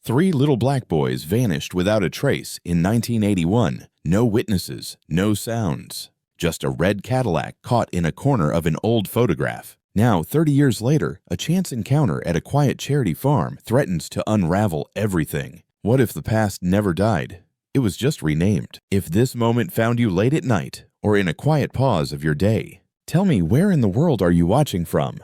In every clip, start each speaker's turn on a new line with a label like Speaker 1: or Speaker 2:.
Speaker 1: Three little black boys vanished without a trace in 1981. No witnesses, no sounds. Just a red Cadillac caught in a corner of an old photograph. Now, 30 years later, a chance encounter at a quiet charity farm threatens to unravel everything. What if the past never died? It was just renamed. If this moment found you late at night or in a quiet pause of your day, tell me, where in the world are you watching from?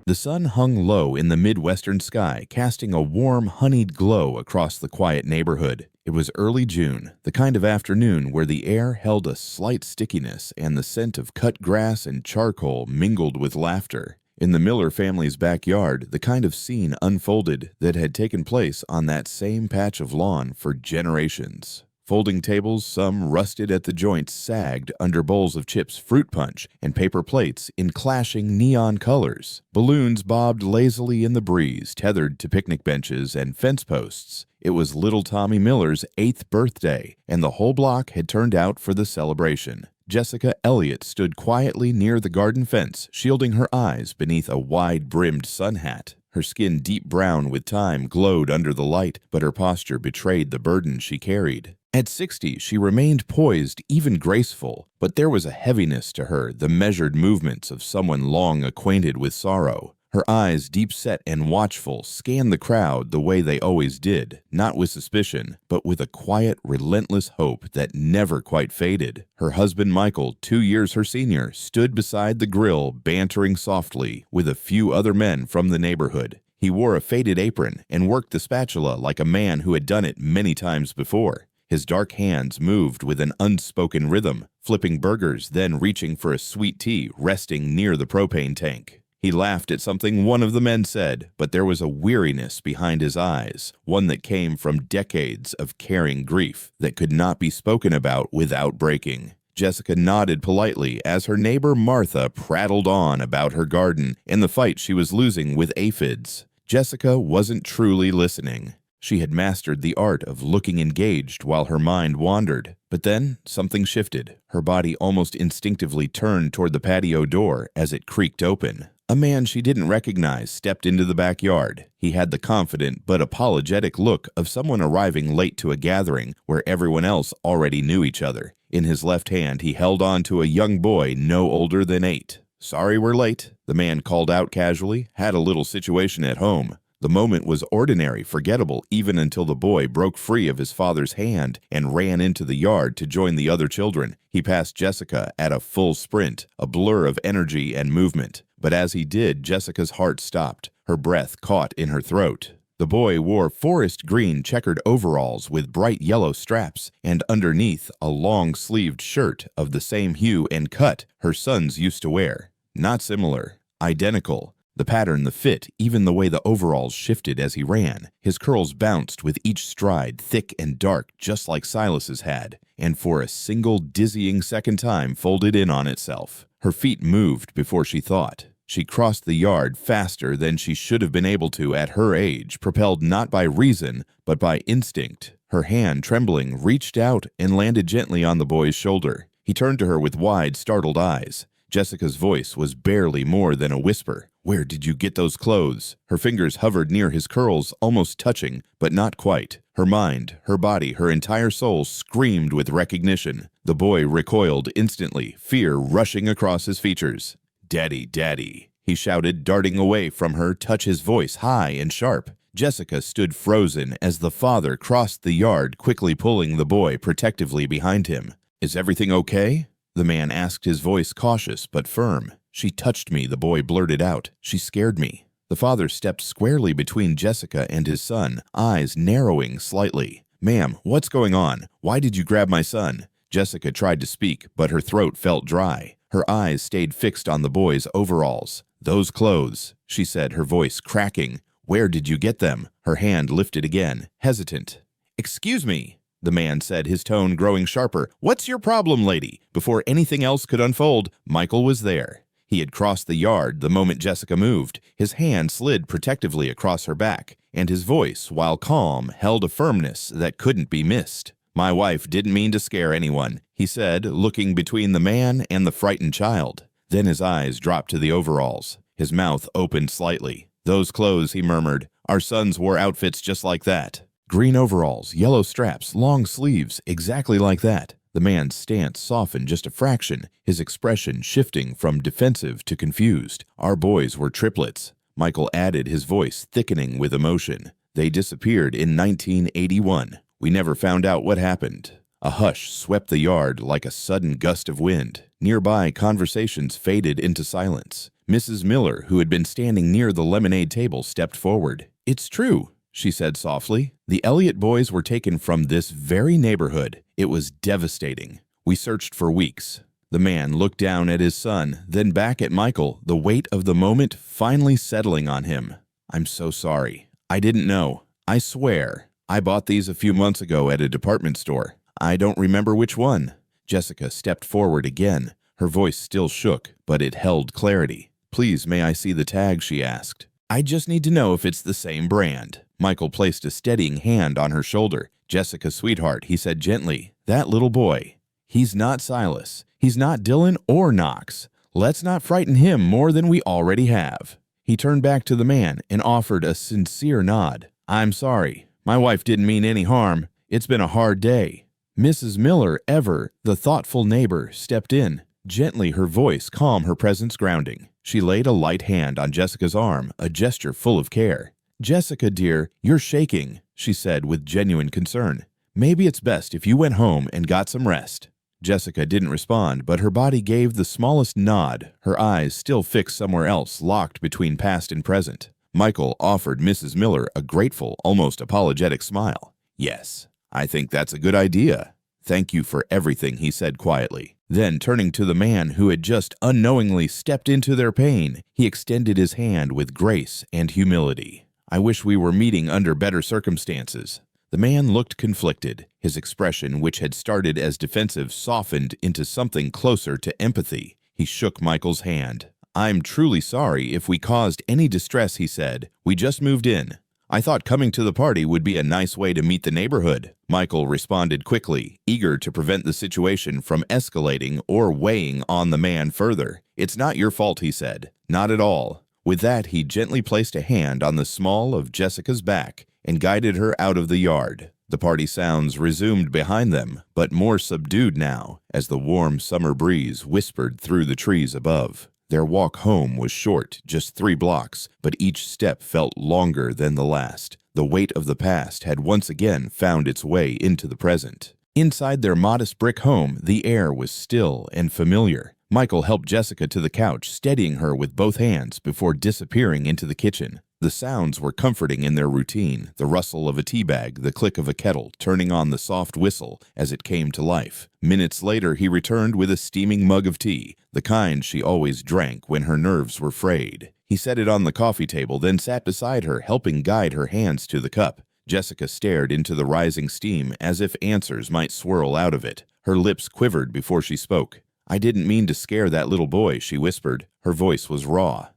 Speaker 1: The sun hung low in the midwestern sky, casting a warm, honeyed glow across the quiet neighborhood. It was early June, the kind of afternoon where the air held a slight stickiness and the scent of cut grass and charcoal mingled with laughter. In the Miller family's backyard, the kind of scene unfolded that had taken place on that same patch of lawn for generations. Folding tables, some rusted at the joints, sagged under bowls of Chip's fruit punch and paper plates in clashing neon colors. Balloons bobbed lazily in the breeze, tethered to picnic benches and fence posts. It was little Tommy Miller's 8th birthday, and the whole block had turned out for the celebration. Jessica Elliott stood quietly near the garden fence, shielding her eyes beneath a wide-brimmed sun hat. Her skin, deep brown with time, glowed under the light, but her posture betrayed the burden she carried. At 60, she remained poised, even graceful, but there was a heaviness to her, the measured movements of someone long acquainted with sorrow. Her eyes, deep-set and watchful, scanned the crowd the way they always did, not with suspicion, but with a quiet, relentless hope that never quite faded. Her husband, Michael, 2 years her senior, stood beside the grill, bantering softly with a few other men from the neighborhood. He wore a faded apron and worked the spatula like a man who had done it many times before. His dark hands moved with an unspoken rhythm, flipping burgers, then reaching for a sweet tea resting near the propane tank. He laughed at something one of the men said, but there was a weariness behind his eyes, one that came from decades of carrying grief that could not be spoken about without breaking. Jessica nodded politely as her neighbor Martha prattled on about her garden and the fight she was losing with aphids. Jessica wasn't truly listening. She had mastered the art of looking engaged while her mind wandered. But then something shifted. Her body almost instinctively turned toward the patio door as it creaked open. A man she didn't recognize stepped into the backyard. He had the confident but apologetic look of someone arriving late to a gathering where everyone else already knew each other. In his left hand, he held on to a young boy no older than 8. "Sorry we're late," the man called out casually. "Had a little situation at home." The moment was ordinary, forgettable, even until the boy broke free of his father's hand and ran into the yard to join the other children. He passed Jessica at a full sprint, a blur of energy and movement. But as he did, Jessica's heart stopped, her breath caught in her throat. The boy wore forest green checkered overalls with bright yellow straps, and underneath a long-sleeved shirt of the same hue and cut her sons used to wear. Not similar, identical. The pattern, the fit, even the way the overalls shifted as he ran. His curls bounced with each stride, thick and dark, just like Silas's had, and for a single dizzying second time folded in on itself. Her feet moved before she thought. She crossed the yard faster than she should have been able to at her age, propelled not by reason, but by instinct. Her hand, trembling, reached out and landed gently on the boy's shoulder. He turned to her with wide, startled eyes. Jessica's voice was barely more than a whisper. "Where did you get those clothes?" Her fingers hovered near his curls, almost touching, but not quite. Her mind, her body, her entire soul screamed with recognition. The boy recoiled instantly, fear rushing across his features. "Daddy, Daddy," he shouted, darting away from her, touch his voice high and sharp. Jessica stood frozen as the father crossed the yard, quickly pulling the boy protectively behind him. "Is everything okay?" the man asked, his voice cautious but firm. "She touched me," the boy blurted out. "She scared me." The father stepped squarely between Jessica and his son, eyes narrowing slightly. "Ma'am, what's going on? Why did you grab my son?" Jessica tried to speak, but her throat felt dry. Her eyes stayed fixed on the boy's overalls. "Those clothes," she said, her voice cracking. "Where did you get them?" Her hand lifted again, hesitant. "Excuse me," the man said, his tone growing sharper. "What's your problem, lady?" Before anything else could unfold, Michael was there. He had crossed the yard the moment Jessica moved. His hand slid protectively across her back, and his voice, while calm, held a firmness that couldn't be missed. "My wife didn't mean to scare anyone," he said, looking between the man and the frightened child. Then his eyes dropped to the overalls. His mouth opened slightly. "Those clothes," he murmured, Our sons wore outfits just like that. Green overalls, yellow straps, long sleeves, exactly like that. The man's stance softened just a fraction, his expression shifting from defensive to confused. Our boys were triplets. Michael added, his voice thickening with emotion. They disappeared in 1981. We never found out what happened. A hush swept the yard like a sudden gust of wind. Nearby, conversations faded into silence. Mrs. Miller, who had been standing near the lemonade table, stepped forward. "It's true," she said softly. "The Elliott boys were taken from this very neighborhood. It was devastating. We searched for weeks." The man looked down at his son, then back at Michael, the weight of the moment finally settling on him. "I'm so sorry. I didn't know. I swear. I bought these a few months ago at a department store. I don't remember which one." Jessica stepped forward again. Her voice still shook, but it held clarity. "Please, may I see the tag?" she asked. "I just need to know if it's the same brand." Michael placed a steadying hand on her shoulder. "Jessica, sweetheart," he said gently, "that little boy, he's not Silas. He's not Dylan or Knox. Let's not frighten him more than we already have." He turned back to the man and offered a sincere nod. "I'm sorry. My wife didn't mean any harm. It's been a hard day." Mrs. Miller, ever the thoughtful neighbor, stepped in. Gently, her voice calm, her presence grounding. She laid a light hand on Jessica's arm, a gesture full of care. "Jessica, dear, you're shaking," she said with genuine concern. "Maybe it's best if you went home and got some rest." Jessica didn't respond, but her body gave the smallest nod, her eyes still fixed somewhere else, locked between past and present. Michael offered Mrs. Miller a grateful, almost apologetic smile. "Yes, I think that's a good idea. Thank you for everything," he said quietly. Then, turning to the man who had just unknowingly stepped into their pain, he extended his hand with grace and humility. "I wish we were meeting under better circumstances." The man looked conflicted. His expression, which had started as defensive, softened into something closer to empathy. He shook Michael's hand. "I'm truly sorry if we caused any distress," he said. "We just moved in. I thought coming to the party would be a nice way to meet the neighborhood." Michael responded quickly, eager to prevent the situation from escalating or weighing on the man further. "It's not your fault," he said. "Not at all." With that, he gently placed a hand on the small of Jessica's back and guided her out of the yard. The party sounds resumed behind them, but more subdued now, as the warm summer breeze whispered through the trees above. Their walk home was short, just 3 blocks, but each step felt longer than the last. The weight of the past had once again found its way into the present. Inside their modest brick home, the air was still and familiar. Michael helped Jessica to the couch, steadying her with both hands before disappearing into the kitchen. The sounds were comforting in their routine, the rustle of a tea bag, the click of a kettle, turning on the soft whistle as it came to life. Minutes later, he returned with a steaming mug of tea, the kind she always drank when her nerves were frayed. He set it on the coffee table, then sat beside her, helping guide her hands to the cup. Jessica stared into the rising steam as if answers might swirl out of it. Her lips quivered before she spoke. "I didn't mean to scare that little boy," she whispered. Her voice was raw.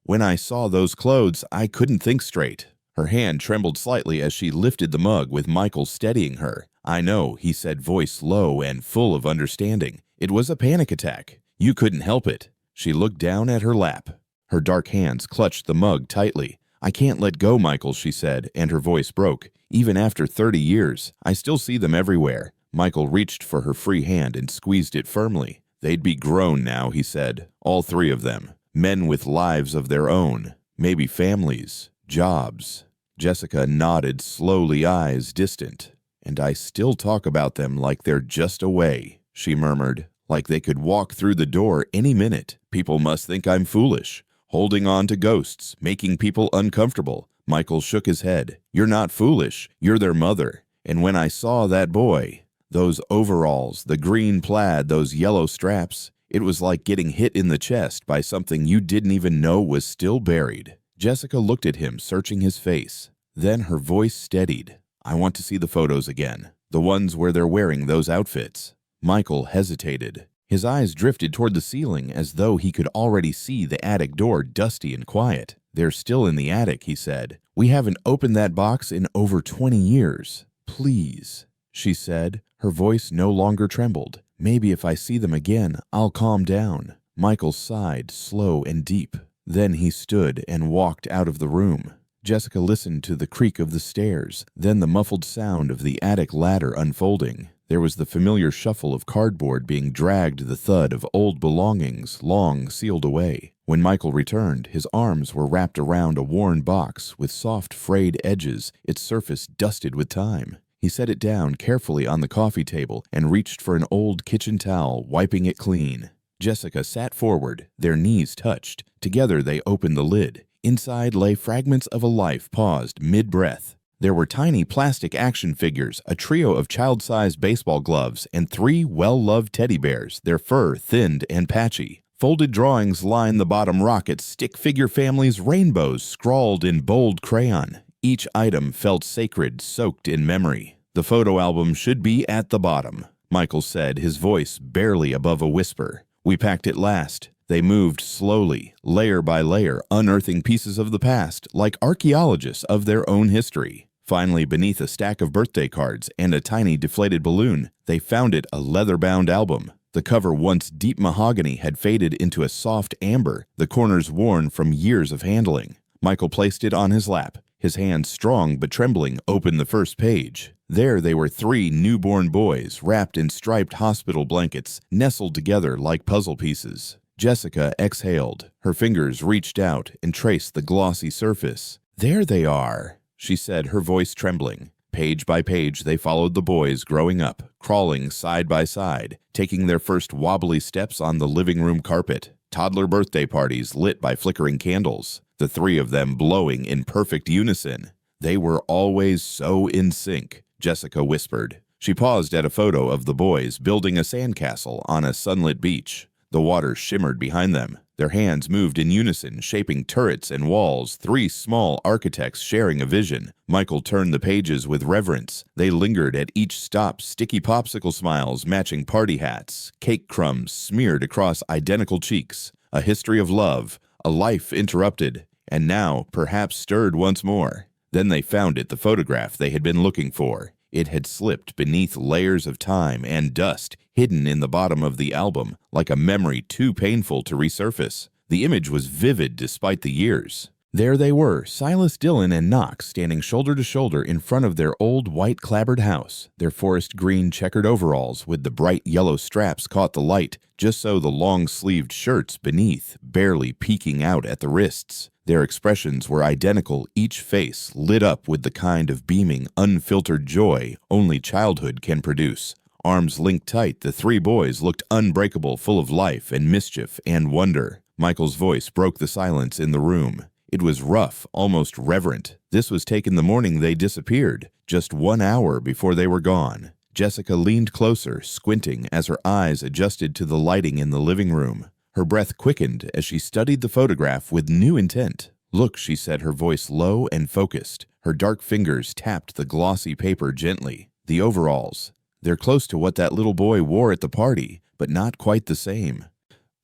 Speaker 1: When I saw those clothes, I couldn't think straight." Her hand trembled slightly as she lifted the mug with Michael steadying her. "I know," he said, voice low and full of understanding. "It was a panic attack. You couldn't help it." She looked down at her lap. Her dark hands clutched the mug tightly. "I can't let go, Michael," she said, and her voice broke. "Even after 30 years, I still see them everywhere." Michael reached for her free hand and squeezed it firmly. "They'd be grown now," he said, "all 3 of them. Men with lives of their own, maybe families, jobs." Jessica nodded slowly, eyes distant. "And I still talk about them like they're just away," she murmured, "like they could walk through the door any minute. People must think I'm foolish, holding on to ghosts, making people uncomfortable." Michael shook his head. "You're not foolish, you're their mother. And when I saw that boy, those overalls, the green plaid, those yellow straps, it was like getting hit in the chest by something you didn't even know was still buried." Jessica looked at him, searching his face. Then her voice steadied. "I want to see the photos again, the ones where they're wearing those outfits." Michael hesitated. His eyes drifted toward the ceiling as though he could already see the attic door dusty and quiet. "They're still in the attic," he said. "We haven't opened that box in over 20 years. Please," she said. Her voice no longer trembled. "Maybe if I see them again, I'll calm down." Michael sighed, slow and deep. Then he stood and walked out of the room. Jessica listened to the creak of the stairs, then the muffled sound of the attic ladder unfolding. There was the familiar shuffle of cardboard being dragged, the thud of old belongings long sealed away. When Michael returned, his arms were wrapped around a worn box with soft frayed edges, its surface dusted with time. He set it down carefully on the coffee table and reached for an old kitchen towel, wiping it clean. Jessica sat forward, their knees touched. Together they opened the lid. Inside lay fragments of a life paused mid-breath. There were tiny plastic action figures, a trio of child-sized baseball gloves, and 3 well-loved teddy bears, their fur thinned and patchy. Folded drawings lined the bottom rocket's stick figure family's rainbows scrawled in bold crayon. Each item felt sacred, soaked in memory. "The photo album should be at the bottom," Michael said, his voice barely above a whisper. "We packed it last." They moved slowly, layer by layer, unearthing pieces of the past, like archaeologists of their own history. Finally, beneath a stack of birthday cards and a tiny deflated balloon, they found it a leather-bound album. The cover, once deep mahogany, had faded into a soft amber, the corners worn from years of handling. Michael placed it on his lap. His hand, strong but trembling, opened the first page. There they were 3 newborn boys, wrapped in striped hospital blankets, nestled together like puzzle pieces. Jessica exhaled. Her fingers reached out and traced the glossy surface. "There they are," she said, her voice trembling. Page by page they followed the boys growing up, crawling side by side, taking their first wobbly steps on the living room carpet. Toddler birthday parties lit by flickering candles, the 3 of them blowing in perfect unison. "They were always so in sync," Jessica whispered. She paused at a photo of the boys building a sandcastle on a sunlit beach. The water shimmered behind them. Their hands moved in unison, shaping turrets and walls, 3 small architects sharing a vision. Michael turned the pages with reverence. They lingered at each stop, sticky popsicle smiles matching party hats, cake crumbs smeared across identical cheeks. A history of love, a life interrupted, and now perhaps stirred once more. Then they found it, the photograph they had been looking for. It had slipped beneath layers of time and dust, hidden in the bottom of the album, like a memory too painful to resurface. The image was vivid despite the years. There they were, Silas Dillon and Knox, standing shoulder to shoulder in front of their old white clapboard house. Their forest green checkered overalls with the bright yellow straps caught the light, just so the long-sleeved shirts beneath, barely peeking out at the wrists. Their expressions were identical, each face lit up with the kind of beaming, unfiltered joy only childhood can produce. Arms linked tight, the 3 boys looked unbreakable, full of life and mischief and wonder. Michael's voice broke the silence in the room. It was rough, almost reverent. This was taken the morning they disappeared, just 1 hour before they were gone. Jessica leaned closer, squinting as her eyes adjusted to the lighting in the living room. Her breath quickened as she studied the photograph with new intent. "Look," she said, her voice low and focused. Her dark fingers tapped the glossy paper gently. "The overalls. They're close to what that little boy wore at the party, but not quite the same.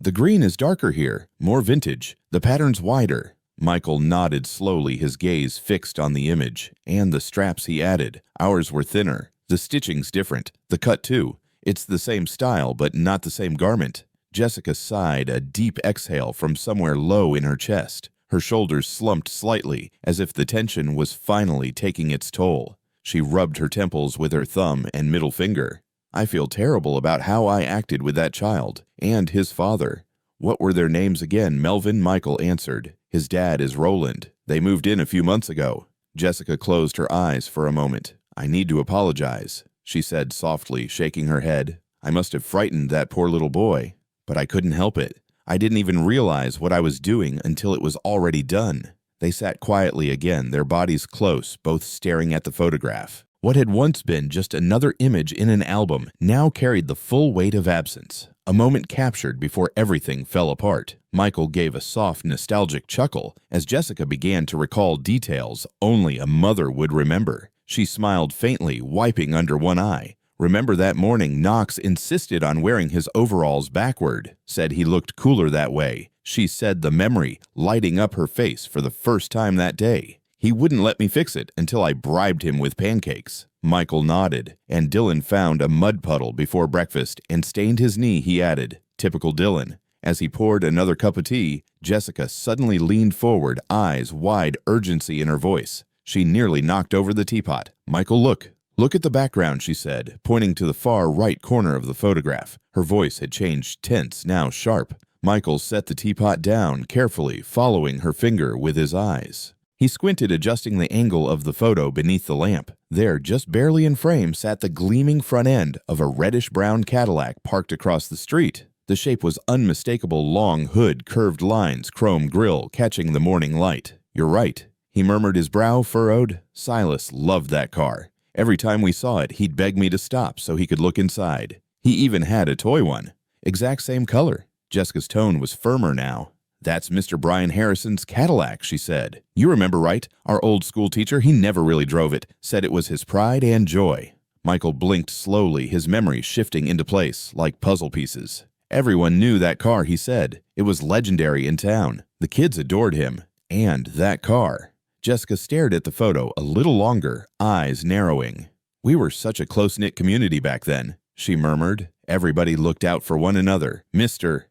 Speaker 1: The green is darker here, more vintage. The pattern's wider." Michael nodded slowly, his gaze fixed on the image. "And the straps," he added. "Ours were thinner. The stitching's different. The cut, too. It's the same style, but not the same garment." Jessica sighed, a deep exhale from somewhere low in her chest. Her shoulders slumped slightly, as if the tension was finally taking its toll. She rubbed her temples with her thumb and middle finger. "I feel terrible about how I acted with that child, and his father." "What were their names again?" Melvin. Michael answered. "His dad is Roland. They moved in a few months ago." Jessica closed her eyes for a moment. "I need to apologize," she said softly, shaking her head. "I must have frightened that poor little boy. But I couldn't help it. I didn't even realize what I was doing until it was already done." They sat quietly again, their bodies close, both staring at the photograph. What had once been just another image in an album now carried the full weight of absence. A moment captured before everything fell apart. Michael gave a soft, nostalgic chuckle as Jessica began to recall details only a mother would remember. She smiled faintly, wiping under one eye. "Remember that morning Knox insisted on wearing his overalls backward, said he looked cooler that way." She said, the memory lighting up her face for the first time that day. "He wouldn't let me fix it until I bribed him with pancakes." Michael nodded, and Dillon found a mud puddle before breakfast and stained his knee, he added. "Typical Dillon." As he poured another cup of tea, Jessica suddenly leaned forward, eyes wide, urgency in her voice. She nearly knocked over the teapot. "Michael, look. Look at the background," she said, pointing to the far right corner of the photograph. Her voice had changed tense, now sharp. Michael set the teapot down, carefully following her finger with his eyes. He squinted, adjusting the angle of the photo beneath the lamp. There, just barely in frame, sat the gleaming front end of a reddish-brown Cadillac parked across the street. The shape was unmistakable: long hood, curved lines, chrome grille, catching the morning light. "You're right," he murmured, his brow furrowed. "Silas loved that car. Every time we saw it, he'd beg me to stop so he could look inside. He even had a toy one. Exact same color." Jessica's tone was firmer now. "That's Mr. Brian Harrison's Cadillac," she said. "You remember, right? Our old school teacher, he never really drove it, said it was his pride and joy." Michael blinked slowly, his memory shifting into place like puzzle pieces. Everyone knew that car, he said. It was legendary in town. The kids adored him. And that car. Jessica stared at the photo a little longer, eyes narrowing. "We were such a close-knit community back then," she murmured. "Everybody looked out for one another. Mr.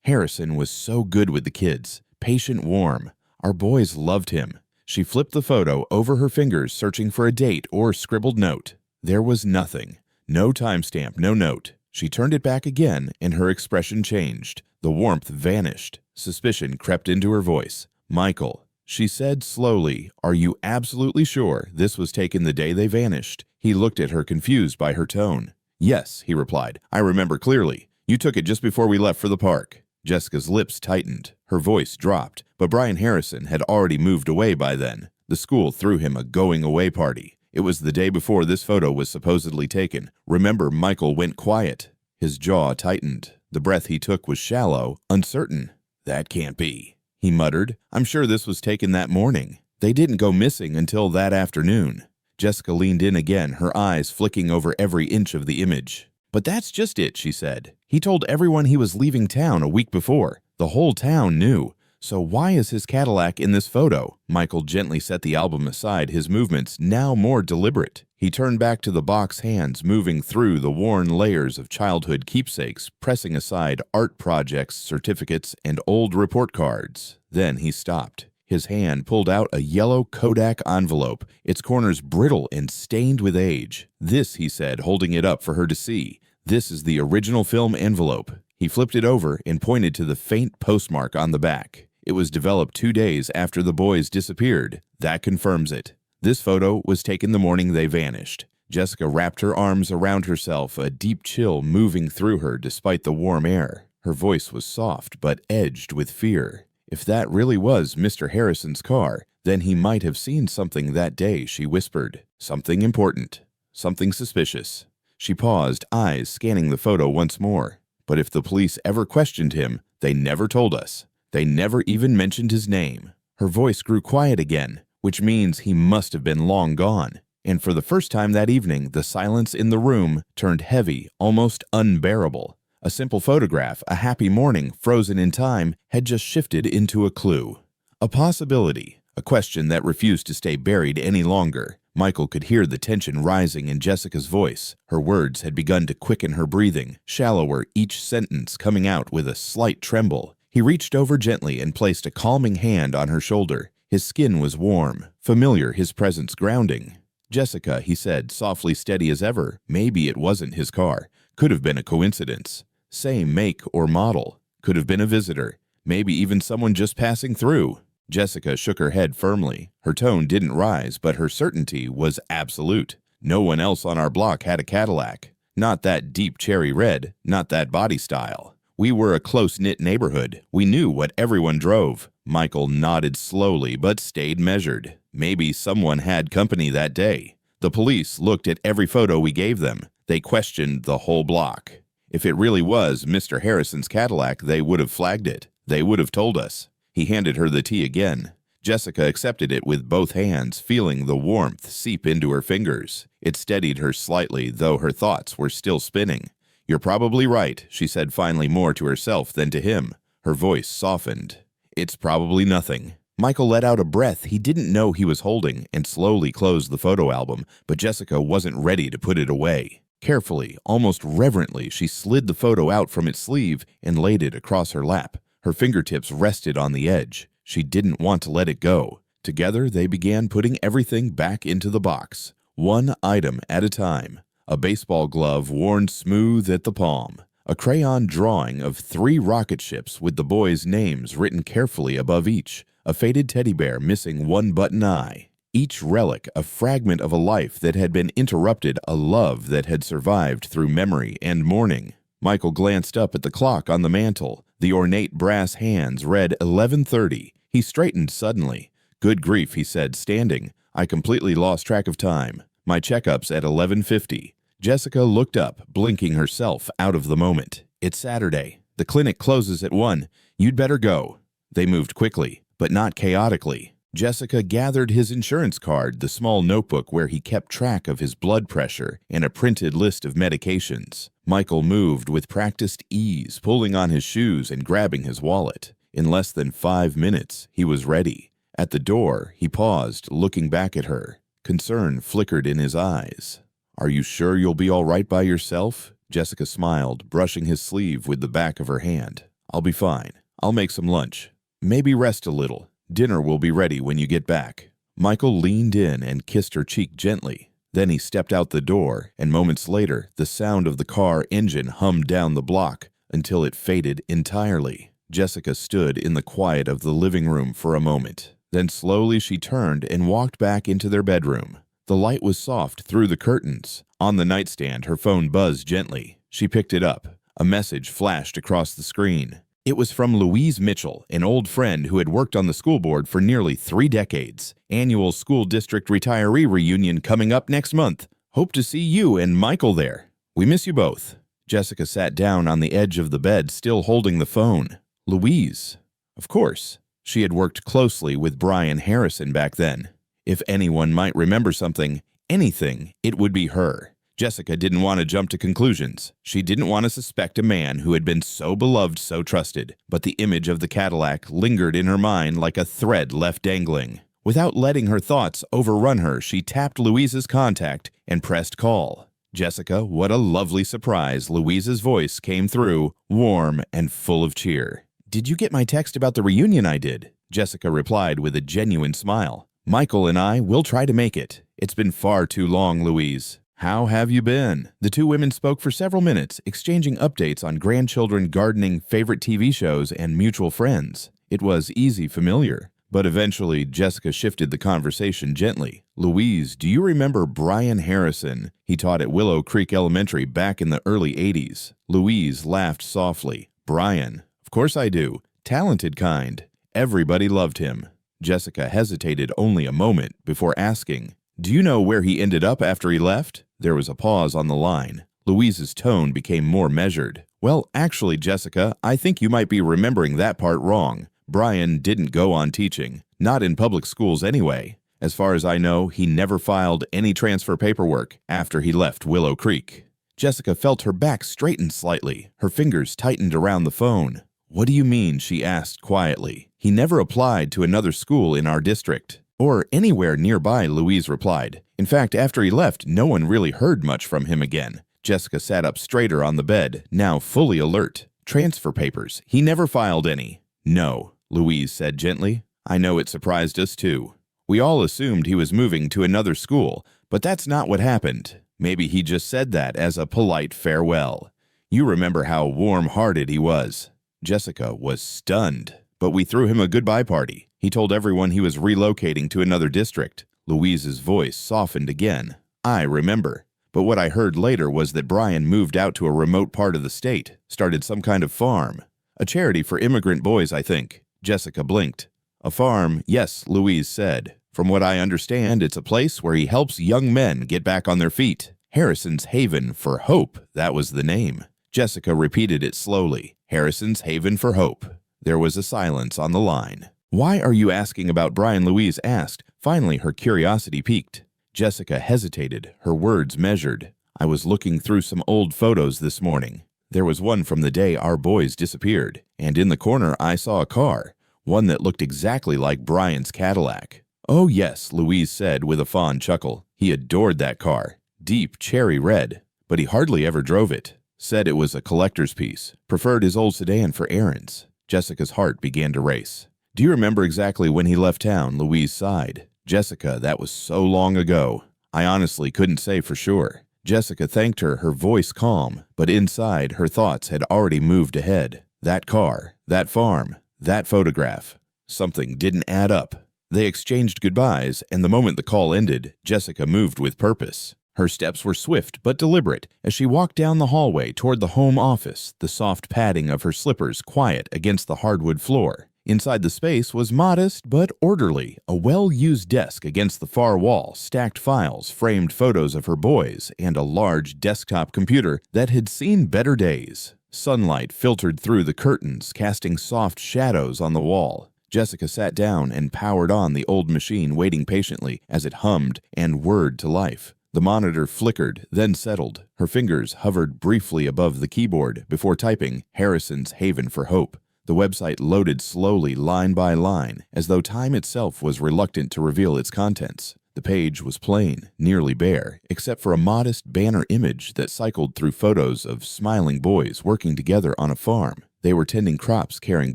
Speaker 1: Harrison was so good with the kids, patient, warm. Our boys loved him." She flipped the photo over her fingers, searching for a date or scribbled note. There was nothing. No timestamp, no note. She turned it back again, and her expression changed. The warmth vanished. Suspicion crept into her voice. "Michael," she said slowly, "are you absolutely sure this was taken the day they vanished?" He looked at her, confused by her tone. "Yes," he replied. "I remember clearly. You took it just before we left for the park." Jessica's lips tightened. Her voice dropped, but Brian Harrison had already moved away by then. The school threw him a going-away party. It was the day before this photo was supposedly taken. Remember, Michael went quiet. His jaw tightened. The breath he took was shallow, uncertain. "That can't be," he muttered. "I'm sure this was taken that morning. They didn't go missing until that afternoon." Jessica leaned in again, her eyes flicking over every inch of the image. "But that's just it," she said. "He told everyone he was leaving town a week before. The whole town knew. So why is his Cadillac in this photo?" Michael gently set the album aside, his movements now more deliberate. He turned back to the box, hands moving through the worn layers of childhood keepsakes, pressing aside art projects, certificates, and old report cards. Then he stopped. His hand pulled out a yellow Kodak envelope, its corners brittle and stained with age. "This," he said, holding it up for her to see. "This is the original film envelope." He flipped it over and pointed to the faint postmark on the back. "It was developed 2 days after the boys disappeared. That confirms it. This photo was taken the morning they vanished." Jessica wrapped her arms around herself, a deep chill moving through her despite the warm air. Her voice was soft but edged with fear. If that really was Mr. Harrison's car, then he might have seen something that day, she whispered. Something important. Something suspicious. She paused, eyes scanning the photo once more. But if the police ever questioned him, they never told us. They never even mentioned his name. Her voice grew quiet again, which means he must have been long gone. And for the first time that evening, the silence in the room turned heavy, almost unbearable. A simple photograph, a happy morning frozen in time, had just shifted into a clue. A possibility, a question that refused to stay buried any longer. Michael could hear the tension rising in Jessica's voice. Her words had begun to quicken her breathing, shallower, each sentence coming out with a slight tremble. He reached over gently and placed a calming hand on her shoulder. His skin was warm, familiar, his presence grounding. "Jessica," he said, softly steady as ever. Maybe it wasn't his car. Could have been a coincidence. Same make or model. Could have been a visitor. Maybe even someone just passing through. Jessica shook her head firmly. Her tone didn't rise, but her certainty was absolute. No one else on our block had a Cadillac. Not that deep cherry red, not that body style. We were a close-knit neighborhood. We knew what everyone drove. Michael nodded slowly, but stayed measured. Maybe someone had company that day. The police looked at every photo we gave them. They questioned the whole block. If it really was Mr. Harrison's Cadillac, they would have flagged it. They would have told us. He handed her the tea again. Jessica accepted it with both hands, feeling the warmth seep into her fingers. It steadied her slightly, though her thoughts were still spinning. "You're probably right," she said finally, more to herself than to him. Her voice softened. "It's probably nothing." Michael let out a breath he didn't know he was holding and slowly closed the photo album, but Jessica wasn't ready to put it away. Carefully, almost reverently, she slid the photo out from its sleeve and laid it across her lap. Her fingertips rested on the edge. She didn't want to let it go. Together, they began putting everything back into the box, one item at a time. A baseball glove worn smooth at the palm. A crayon drawing of 3 rocket ships with the boys' names written carefully above each. A faded teddy bear missing one button eye. Each relic a fragment of a life that had been interrupted, a love that had survived through memory and mourning. Michael glanced up at the clock on the mantel. The ornate brass hands read 11:30. He straightened suddenly. "Good grief," he said, standing. "I completely lost track of time. My checkup's at 11:50. Jessica looked up, blinking herself out of the moment. "It's Saturday. The clinic closes at 1. You'd better go." They moved quickly, but not chaotically. Jessica gathered his insurance card, the small notebook where he kept track of his blood pressure, and a printed list of medications. Michael moved with practiced ease, pulling on his shoes and grabbing his wallet. In less than 5 minutes, he was ready. At the door, he paused, looking back at her. Concern flickered in his eyes. "Are you sure you'll be all right by yourself?" Jessica smiled, brushing his sleeve with the back of her hand. "I'll be fine. I'll make some lunch. Maybe rest a little. Dinner will be ready when you get back." Michael leaned in and kissed her cheek gently. Then he stepped out the door, and moments later, the sound of the car engine hummed down the block until it faded entirely. Jessica stood in the quiet of the living room for a moment. Then slowly she turned and walked back into their bedroom. The light was soft through the curtains. On the nightstand, her phone buzzed gently. She picked it up. A message flashed across the screen. It was from Louise Mitchell, an old friend who had worked on the school board for nearly 3 decades. "Annual school district retiree reunion coming up next month. Hope to see you and Michael there. We miss you both." Jessica sat down on the edge of the bed, still holding the phone. Louise. Of course. She had worked closely with Brian Harrison back then. If anyone might remember something, anything, it would be her. Jessica didn't want to jump to conclusions. She didn't want to suspect a man who had been so beloved, so trusted, but the image of the Cadillac lingered in her mind like a thread left dangling. Without letting her thoughts overrun her, she tapped Louise's contact and pressed call. "Jessica, what a lovely surprise." Louise's voice came through, warm and full of cheer. "Did you get my text about the reunion I did?" Jessica replied with a genuine smile. "Michael and I will try to make it. It's been far too long, Louise. How have you been?" The two women spoke for several minutes, exchanging updates on grandchildren, gardening, favorite TV shows, and mutual friends. It was easy familiar. But eventually, Jessica shifted the conversation gently. "Louise, do you remember Brian Harrison? He taught at Willow Creek Elementary back in the early 80s. Louise laughed softly. "Brian? Of course I do. Talented kind. Everybody loved him." Jessica hesitated only a moment before asking, "Do you know where he ended up after he left?" There was a pause on the line. Louise's tone became more measured. "Well, actually, Jessica, I think you might be remembering that part wrong. Brian didn't go on teaching. Not in public schools anyway. As far as I know, he never filed any transfer paperwork after he left Willow Creek." Jessica felt her back straighten slightly. Her fingers tightened around the phone. "What do you mean?" she asked quietly. "He never applied to another school in our district." "Or anywhere nearby," Louise replied. "In fact, after he left, no one really heard much from him again." Jessica sat up straighter on the bed, now fully alert. "Transfer papers. He never filed any." "No," Louise said gently. "I know it surprised us too. We all assumed he was moving to another school, but that's not what happened. Maybe he just said that as a polite farewell. You remember how warm-hearted he was." Jessica was stunned. "But we threw him a goodbye party. He told everyone he was relocating to another district." Louise's voice softened again. "I remember. But what I heard later was that Brian moved out to a remote part of the state, started some kind of farm. A charity for immigrant boys, I think." Jessica blinked. "A farm, yes," Louise said. "From what I understand, it's a place where he helps young men get back on their feet. Harrison's Haven for Hope, that was the name." Jessica repeated it slowly. "Harrison's Haven for Hope." There was a silence on the line. "Why are you asking about Brian?" Louise asked. Finally, her curiosity piqued. Jessica hesitated, her words measured. "I was looking through some old photos this morning. There was one from the day our boys disappeared, and in the corner I saw a car, one that looked exactly like Brian's Cadillac." "Oh yes," Louise said with a fond chuckle. "He adored that car. Deep cherry red. but he hardly ever drove it. Said it was a collector's piece, preferred his old sedan for errands. Jessica's heart began to race. Do you remember exactly when he left town? Louise sighed. Jessica, that was so long ago. I honestly couldn't say for sure. Jessica thanked her voice calm, but inside her thoughts had already moved ahead. That car, that farm, that photograph. Something didn't add up. They exchanged goodbyes, and the moment the call ended, Jessica moved with purpose. Her steps were swift but deliberate as she walked down the hallway toward the home office, the soft padding of her slippers quiet against the hardwood floor. Inside the space was modest but orderly, a well-used desk against the far wall, stacked files, framed photos of her boys, and a large desktop computer that had seen better days. Sunlight filtered through the curtains, casting soft shadows on the wall. Jessica sat down and powered on the old machine, waiting patiently as it hummed and whirred to life. The monitor flickered, then settled. Her fingers hovered briefly above the keyboard before typing Harrison's Haven for Hope. The website loaded slowly, line by line, as though time itself was reluctant to reveal its contents. The page was plain, nearly bare, except for a modest banner image that cycled through photos of smiling boys working together on a farm. They were tending crops, carrying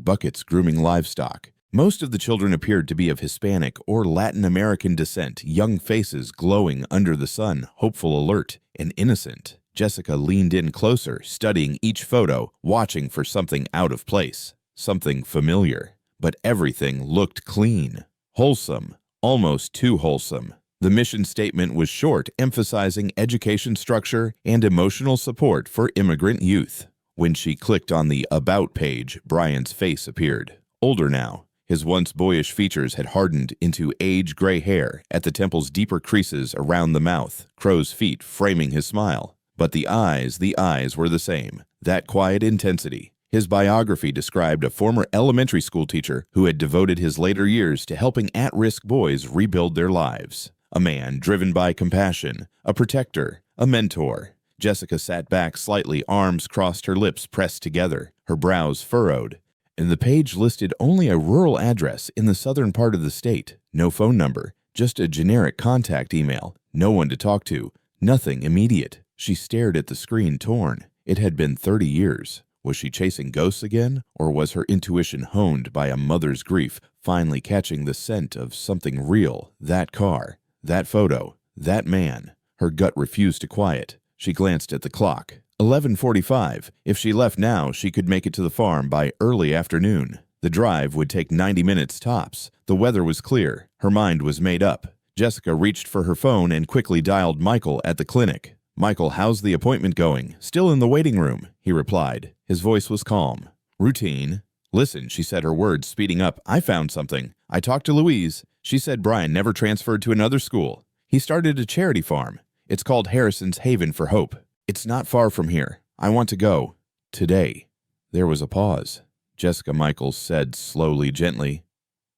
Speaker 1: buckets, grooming livestock. Most of the children appeared to be of Hispanic or Latin American descent, young faces glowing under the sun, hopeful, alert, and innocent. Jessica leaned in closer, studying each photo, watching for something out of place, something familiar. But everything looked clean, wholesome, almost too wholesome. The mission statement was short, emphasizing education structure and emotional support for immigrant youth. When she clicked on the About page, Brian's face appeared. Older now. His once boyish features had hardened into age-gray hair at the temple's deeper creases around the mouth, crow's feet framing his smile. But the eyes were the same, that quiet intensity. His biography described a former elementary school teacher who had devoted his later years to helping at-risk boys rebuild their lives. A man driven by compassion, a protector, a mentor. Jessica sat back slightly, arms crossed, her lips pressed together, her brows furrowed. And the page listed only a rural address in the southern part of the state. No phone number, just a generic contact email. No one to talk to, nothing immediate. She stared at the screen, torn. It had been 30 years. Was she chasing ghosts again, or was her intuition honed by a mother's grief, finally catching the scent of something real? That car, that photo, that man. Her gut refused to quiet. She glanced at the clock. 11:45. If she left now, she could make it to the farm by early afternoon. The drive would take 90 minutes tops. The weather was clear. Her mind was made up. Jessica reached for her phone and quickly dialed Michael at the clinic. "Michael, how's the appointment going?" "Still in the waiting room," he replied. His voice was calm. "Routine." "Listen," she said, her words speeding up. "I found something. I talked to Louise. She said Brian never transferred to another school. He started a charity farm. It's called Harrison's Haven for Hope. It's not far from here. I want to go. Today." There was a pause. Jessica Michaels said slowly, gently,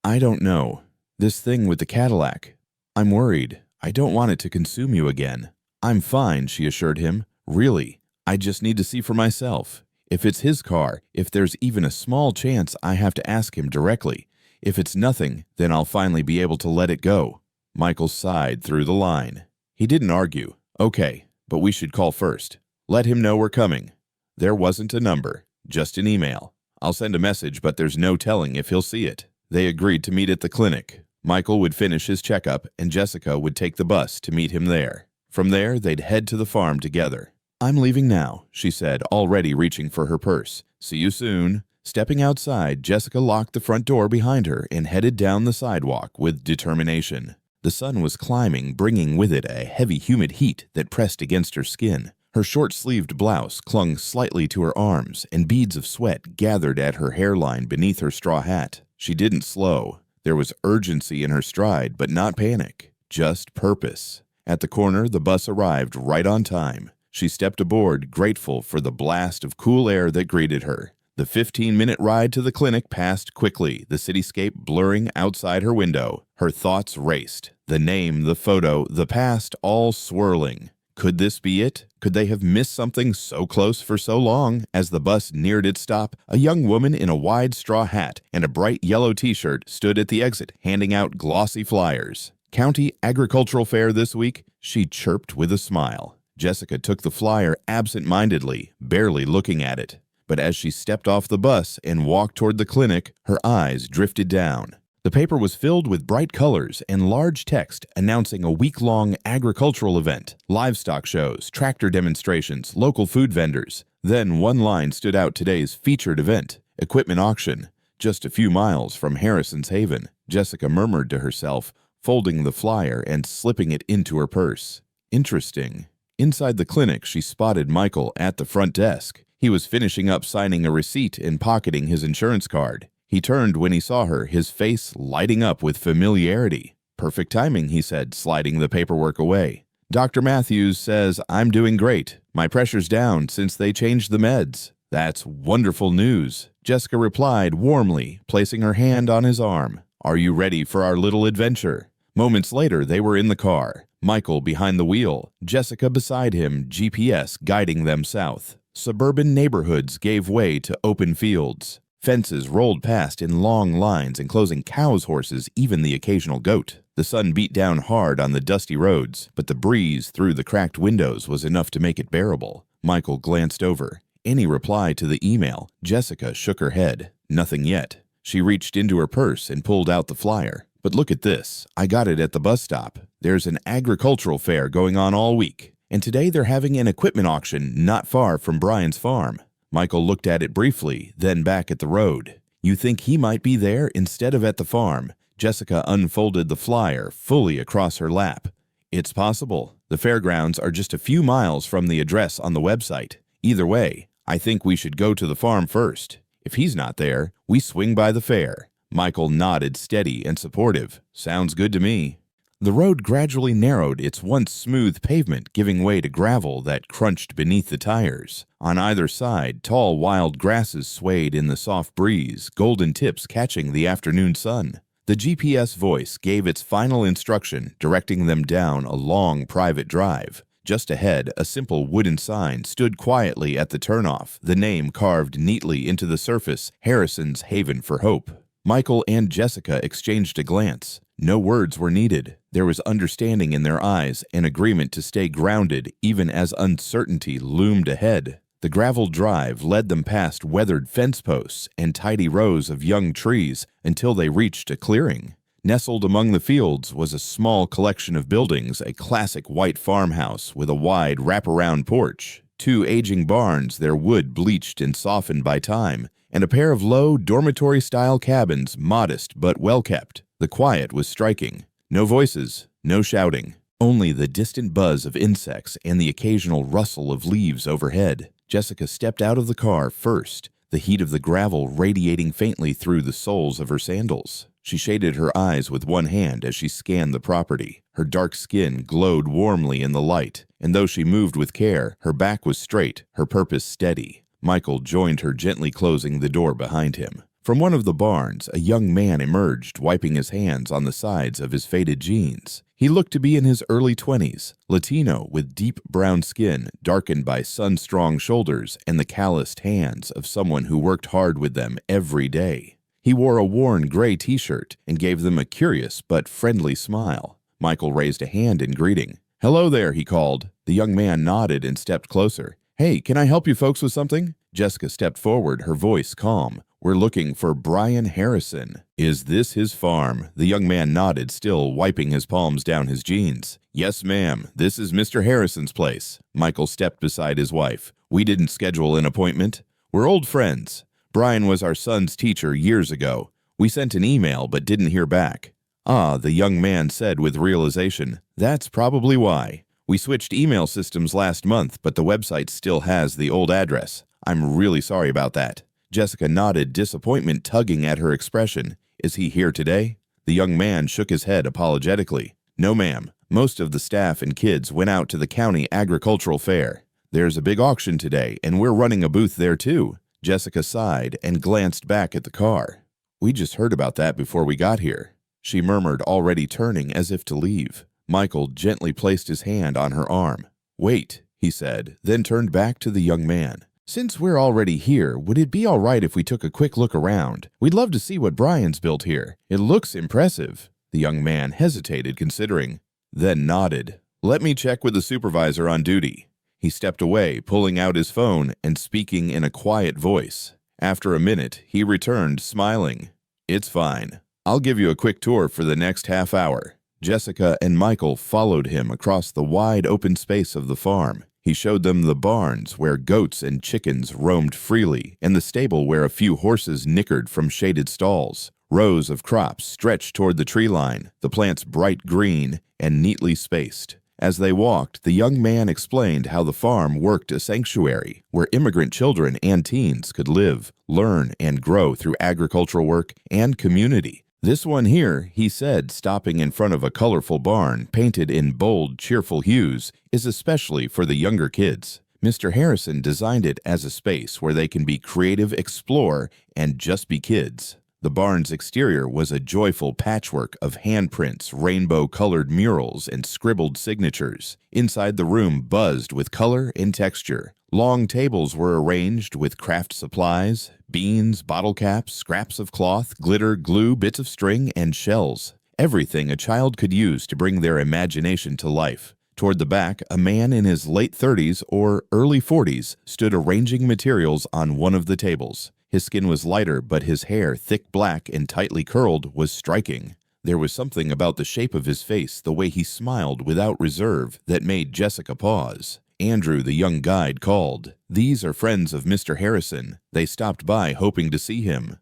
Speaker 1: "I don't know. This thing with the Cadillac. I'm worried. I don't want it to consume you again." "I'm fine," she assured him. "Really. I just need to see for myself. If it's his car, if there's even a small chance I have to ask him directly. If it's nothing, then I'll finally be able to let it go." Michael sighed through the line. He didn't argue. "Okay, but we should call first. Let him know we're coming." There wasn't a number, just an email. "I'll send a message, but there's no telling if he'll see it." They agreed to meet at the clinic. Michael would finish his checkup, and Jessica would take the bus to meet him there. From there, they'd head to the farm together. "I'm leaving now," she said, already reaching for her purse. "See you soon." Stepping outside, Jessica locked the front door behind her and headed down the sidewalk with determination. The sun was climbing, bringing with it a heavy, humid heat that pressed against her skin. Her short-sleeved blouse clung slightly to her arms, and beads of sweat gathered at her hairline beneath her straw hat. She didn't slow. There was urgency in her stride, but not panic, just purpose. At the corner, the bus arrived right on time. She stepped aboard, grateful for the blast of cool air that greeted her. The 15-minute ride to the clinic passed quickly, the cityscape blurring outside her window. Her thoughts raced. The name, the photo, the past, all swirling. Could this be it? Could they have missed something so close for so long? As the bus neared its stop, a young woman in a wide straw hat and a bright yellow t-shirt stood at the exit, handing out glossy flyers. "County Agricultural Fair this week," she chirped with a smile. Jessica took the flyer absent-mindedly, barely looking at it. But as she stepped off the bus and walked toward the clinic, her eyes drifted down. The paper was filled with bright colors and large text announcing a week-long agricultural event, livestock shows, tractor demonstrations, local food vendors. Then one line stood out: today's featured event, equipment auction, just a few miles from Harrison's Haven. Jessica murmured to herself, folding the flyer and slipping it into her purse. Interesting. Inside the clinic, she spotted Michael at the front desk. He was finishing up signing a receipt and pocketing his insurance card. He turned when he saw her, his face lighting up with familiarity. "Perfect timing," he said, sliding the paperwork away. "Dr. Matthews says I'm doing great. My pressure's down since they changed the meds." "That's wonderful news," Jessica replied warmly, placing her hand on his arm. "Are you ready for our little adventure?" Moments later, they were in the car. Michael behind the wheel, Jessica beside him, GPS guiding them south. Suburban neighborhoods gave way to open fields. Fences rolled past in long lines enclosing cows, horses, even the occasional goat. The sun beat down hard on the dusty roads, but the breeze through the cracked windows was enough to make it bearable. Michael glanced over. Any reply to the email? Jessica shook her head. Nothing yet. She reached into her purse and pulled out the flyer. "But look at this. I got it at the bus stop. There's an agricultural fair going on all week. And today they're having an equipment auction not far from Brian's farm." Michael looked at it briefly, then back at the road. "You think he might be there instead of at the farm?" Jessica unfolded the flyer fully across her lap. "It's possible. The fairgrounds are just a few miles from the address on the website. Either way, I think we should go to the farm first. If he's not there, we swing by the fair." Michael nodded, steady and supportive. "Sounds good to me." The road gradually narrowed, its once smooth pavement giving way to gravel that crunched beneath the tires. On either side, tall wild grasses swayed in the soft breeze, golden tips catching the afternoon sun. The GPS voice gave its final instruction, directing them down a long private drive. Just ahead, a simple wooden sign stood quietly at the turnoff, the name carved neatly into the surface, Harrison's Haven for Hope. Michael and Jessica exchanged a glance. No words were needed. There was understanding in their eyes, an agreement to stay grounded even as uncertainty loomed ahead. The gravel drive led them past weathered fence posts and tidy rows of young trees until they reached a clearing. Nestled among the fields was a small collection of buildings, a classic white farmhouse with a wide wraparound porch, 2 aging barns, their wood bleached and softened by time, and a pair of low dormitory-style cabins, modest but well-kept. The quiet was striking. No voices, no shouting, only the distant buzz of insects and the occasional rustle of leaves overhead. Jessica stepped out of the car first, the heat of the gravel radiating faintly through the soles of her sandals. She shaded her eyes with one hand as she scanned the property. Her dark skin glowed warmly in the light, and though she moved with care, her back was straight, her purpose steady. Michael joined her, gently closing the door behind him. From one of the barns, a young man emerged, wiping his hands on the sides of his faded jeans. He looked to be in his early 20s, Latino with deep brown skin, darkened by sun-strong shoulders and the calloused hands of someone who worked hard with them every day. He wore a worn gray t-shirt and gave them a curious but friendly smile. Michael raised a hand in greeting. "Hello there," he called. The young man nodded and stepped closer. "Hey, can I help you folks with something?" Jessica stepped forward, her voice calm. "We're looking for Brian Harrison." "Is this his farm?" The young man nodded, still wiping his palms down his jeans. "Yes, ma'am. This is Mr. Harrison's place." Michael stepped beside his wife. "We didn't schedule an appointment. We're old friends. Brian was our son's teacher years ago. We sent an email but didn't hear back." "Ah," the young man said with realization. "That's probably why. We switched email systems last month, but the website still has the old address. I'm really sorry about that." Jessica nodded, disappointment tugging at her expression. "Is he here today?" The young man shook his head apologetically. "No, ma'am. Most of the staff and kids went out to the county agricultural fair. There's a big auction today, and we're running a booth there too." Jessica sighed and glanced back at the car. "We just heard about that before we got here," she murmured, already turning as if to leave. Michael gently placed his hand on her arm. "Wait," he said, then turned back to the young man. "Since we're already here, would it be all right if we took a quick look around? We'd love to see what Brian's built here. It looks impressive." The young man hesitated, considering, then nodded. Let me check with the supervisor on duty. He stepped away, pulling out his phone and speaking in a quiet voice. After a minute, he returned, smiling. It's fine. I'll give you a quick tour for the next half hour. Jessica and Michael followed him across the wide open space of the farm. He showed them the barns where goats and chickens roamed freely, and the stable where a few horses nickered from shaded stalls. Rows of crops stretched toward the tree line, the plants bright green and neatly spaced. As they walked, the young man explained how the farm worked a sanctuary where immigrant children and teens could live, learn, and grow through agricultural work and community. This one here, he said, stopping in front of a colorful barn painted in bold, cheerful hues, is especially for the younger kids. Mr. Harrison designed it as a space where they can be creative, explore, and just be kids. The barn's exterior was a joyful patchwork of handprints, rainbow-colored murals, and scribbled signatures. Inside the room buzzed with color and texture. Long tables were arranged with craft supplies, beans, bottle caps, scraps of cloth, glitter, glue, bits of string, and shells. Everything a child could use to bring their imagination to life. Toward the back, a man in his late 30s or early 40s stood arranging materials on one of the tables. His skin was lighter, but his hair, thick black and tightly curled, was striking. There was something about the shape of his face, the way he smiled without reserve, that made Jessica pause. Andrew, the young guide, called. These are friends of Mr. Harrison. They stopped by hoping to see him.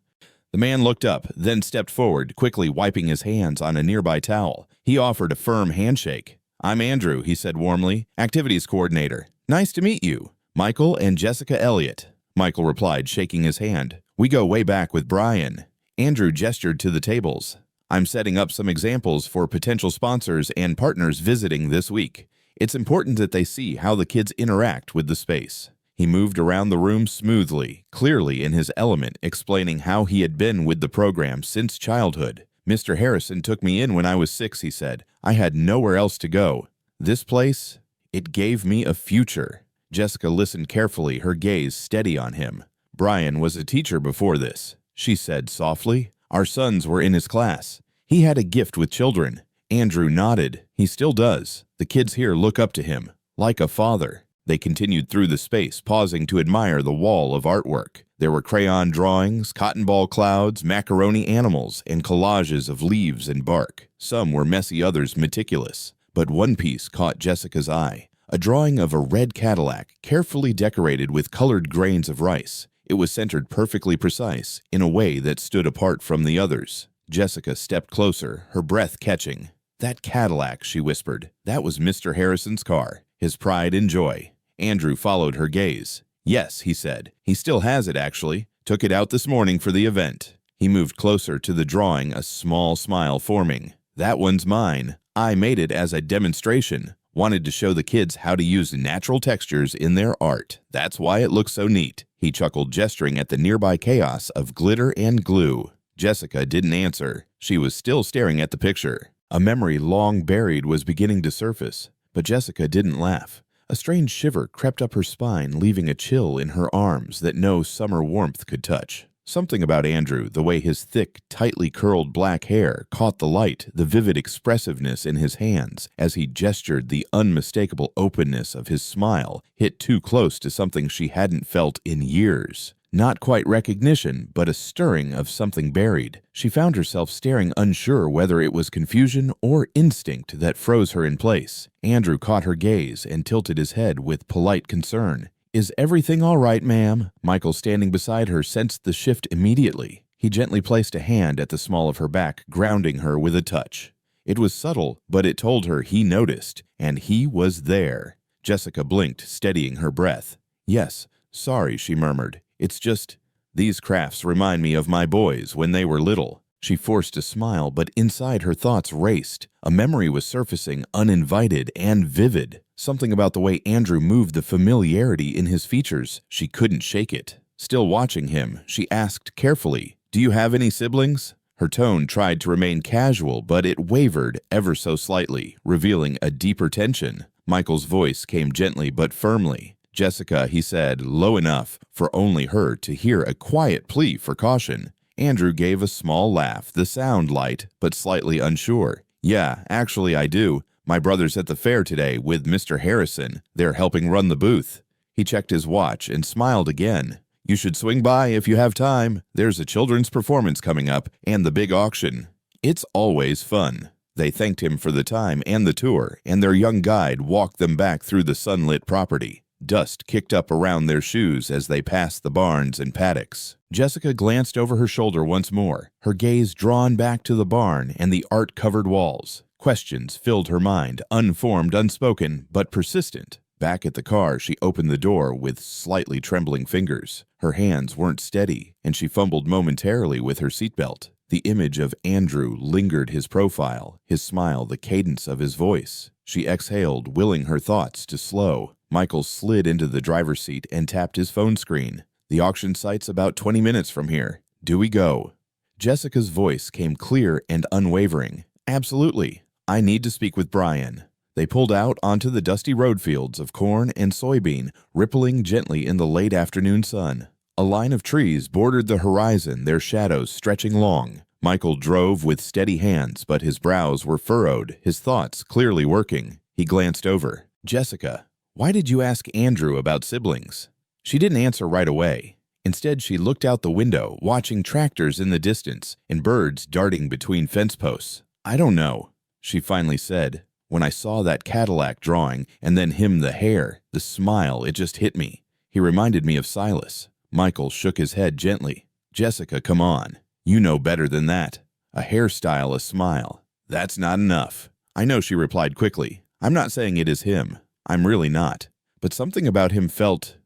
Speaker 1: The man looked up, then stepped forward, quickly wiping his hands on a nearby towel. He offered a firm handshake. I'm Andrew, he said warmly, activities coordinator. Nice to meet you. Michael and Jessica Elliott. Michael replied, shaking his hand. We go way back with Brian. Andrew gestured to the tables. I'm setting up some examples for potential sponsors and partners visiting this week. It's important that they see how the kids interact with the space. He moved around the room smoothly, clearly in his element, explaining how he had been with the program since childhood. Mr. Harrison took me in when I was 6, he said. I had nowhere else to go. This place, it gave me a future. Jessica listened carefully, her gaze steady on him. Brian was a teacher before this, she said softly. Our sons were in his class. He had a gift with children. Andrew nodded. He still does. The kids here look up to him, like a father. They continued through the space, pausing to admire the wall of artwork. There were crayon drawings, cotton ball clouds, macaroni animals, and collages of leaves and bark. Some were messy, others meticulous. But one piece caught Jessica's eye. A drawing of a red Cadillac, carefully decorated with colored grains of rice. It was centered perfectly precise, in a way that stood apart from the others. Jessica stepped closer, her breath catching. That Cadillac, she whispered. That was Mr. Harrison's car, his pride and joy. Andrew followed her gaze. Yes, he said. He still has it, actually. Took it out this morning for the event. He moved closer to the drawing, a small smile forming. That one's mine. I made it as a demonstration. Wanted to show the kids how to use natural textures in their art. That's why it looks so neat. He chuckled, gesturing at the nearby chaos of glitter and glue. Jessica didn't answer. She was still staring at the picture. A memory long buried was beginning to surface, but Jessica didn't laugh. A strange shiver crept up her spine, leaving a chill in her arms that no summer warmth could touch. Something about Andrew, the way his thick, tightly curled black hair caught the light, the vivid expressiveness in his hands as he gestured, the unmistakable openness of his smile, hit too close to something she hadn't felt in years. Not quite recognition, but a stirring of something buried. She found herself staring, unsure whether it was confusion or instinct that froze her in place. Andrew caught her gaze and tilted his head with polite concern. Is everything all right, ma'am? Michael, standing beside her, sensed the shift immediately. He gently placed a hand at the small of her back, grounding her with a touch. It was subtle, but it told her he noticed, and he was there. Jessica blinked, steadying her breath. Yes, sorry, she murmured. It's just, these crafts remind me of my boys when they were little. She forced a smile, but inside her thoughts raced. A memory was surfacing, uninvited and vivid. Something about the way Andrew moved, the familiarity in his features. She couldn't shake it. Still watching him, she asked carefully, "Do you have any siblings?" Her tone tried to remain casual, but it wavered ever so slightly, revealing a deeper tension. Michael's voice came gently but firmly. "Jessica," he said, low enough for only her to hear a quiet plea for caution. Andrew gave a small laugh, the sound light, but slightly unsure. "Yeah, actually I do. My brother's at the fair today with Mr. Harrison. They're helping run the booth. He checked his watch and smiled again. You should swing by if you have time. There's a children's performance coming up and the big auction. It's always fun. They thanked him for the time and the tour, and their young guide walked them back through the sunlit property. Dust kicked up around their shoes as they passed the barns and paddocks. Jessica glanced over her shoulder once more, her gaze drawn back to the barn and the art-covered walls. Questions filled her mind, unformed, unspoken, but persistent. Back at the car, she opened the door with slightly trembling fingers. Her hands weren't steady, and she fumbled momentarily with her seatbelt. The image of Andrew lingered his profile, his smile the cadence of his voice. She exhaled, willing her thoughts to slow. Michael slid into the driver's seat and tapped his phone screen. The auction site's about 20 minutes from here. Do we go? Jessica's voice came clear and unwavering. Absolutely. I need to speak with Brian. They pulled out onto the dusty road fields of corn and soybean, rippling gently in the late afternoon sun. A line of trees bordered the horizon, their shadows stretching long. Michael drove with steady hands, but his brows were furrowed, his thoughts clearly working. He glanced over. Jessica, why did you ask Andrew about siblings? She didn't answer right away. Instead, she looked out the window, watching tractors in the distance and birds darting between fence posts. I don't know, she finally said. When I saw that Cadillac drawing and then him the hair, the smile, it just hit me. He reminded me of Silas. Michael shook his head gently. Jessica, come on. You know better than that. A hairstyle, a smile. That's not enough. I know, she replied quickly. I'm not saying it is him. I'm really not. But something about him felt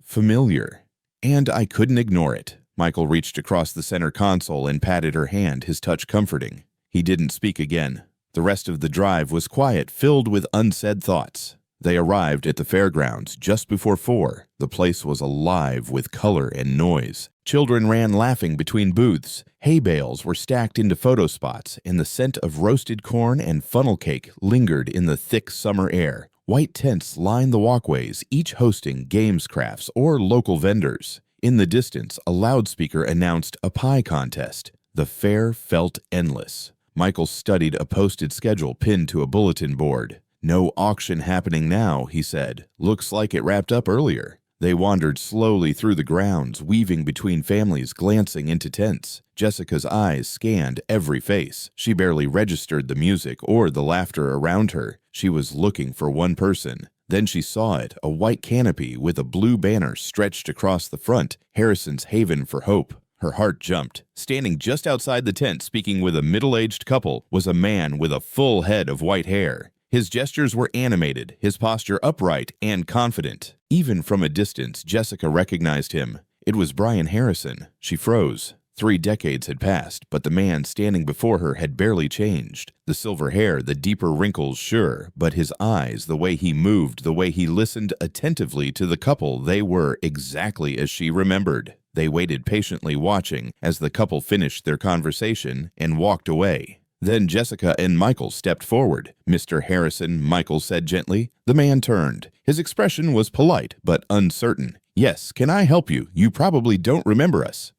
Speaker 1: familiar. And I couldn't ignore it. Michael reached across the center console and patted her hand, his touch comforting. He didn't speak again. The rest of the drive was quiet, filled with unsaid thoughts. They arrived at the fairgrounds just before 4. The place was alive with color and noise. Children ran laughing between booths. Hay bales were stacked into photo spots, and the scent of roasted corn and funnel cake lingered in the thick summer air. White tents lined the walkways, each hosting games, crafts, or local vendors. In the distance, a loudspeaker announced a pie contest. The fair felt endless. Michael studied a posted schedule pinned to a bulletin board. No auction happening now, he said. Looks like it wrapped up earlier. They wandered slowly through the grounds, weaving between families, glancing into tents. Jessica's eyes scanned every face. She barely registered the music or the laughter around her. She was looking for one person. Then she saw it, a white canopy with a blue banner stretched across the front, Harrison's Haven for Hope. Her heart jumped. Standing just outside the tent, speaking with a middle-aged couple, was a man with a full head of white hair. His gestures were animated, his posture upright and confident. Even from a distance, Jessica recognized him. It was Brian Harrison. She froze. 3 decades had passed, but the man standing before her had barely changed. The silver hair, the deeper wrinkles, sure, but his eyes, the way he moved, the way he listened attentively to the couple, they were exactly as she remembered. They waited patiently, watching as the couple finished their conversation and walked away. Then Jessica and Michael stepped forward. Mr. Harrison, Michael said gently. The man turned. His expression was polite but uncertain. Yes, can I help you? You probably don't remember us.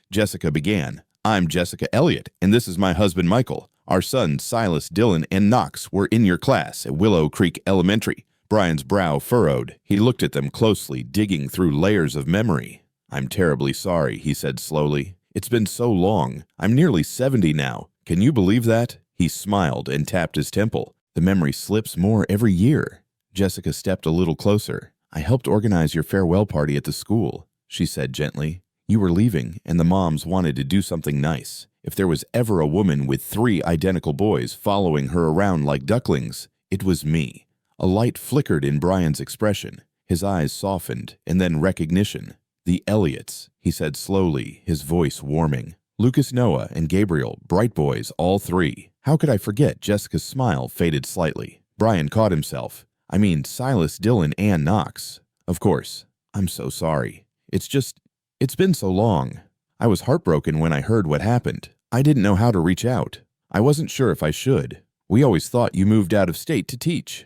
Speaker 1: Jessica began. I'm Jessica Elliott, and this is my husband Michael. Our sons Silas, Dylan, and Knox were in your class at Willow Creek Elementary. Brian's brow furrowed. He looked at them closely, digging through layers of memory. I'm terribly sorry, he said slowly. It's been so long. I'm nearly 70 now. Can you believe that? He smiled and tapped his temple. The memory slips more every year. Jessica stepped a little closer. I helped organize your farewell party at the school, she said gently. You were leaving, and the moms wanted to do something nice. If there was ever a woman with 3 identical boys following her around like ducklings, it was me. A light flickered in Brian's expression. His eyes softened, and then recognition. The Elliots, he said slowly, his voice warming. Lucas, Noah, and Gabriel, bright boys, all 3. How could I forget? Jessica's smile faded slightly. Brian caught himself. I mean, Silas, Dylan, and Knox. Of course. I'm so sorry. It's been so long. I was heartbroken when I heard what happened. I didn't know how to reach out. I wasn't sure if I should. We always thought you moved out of state to teach,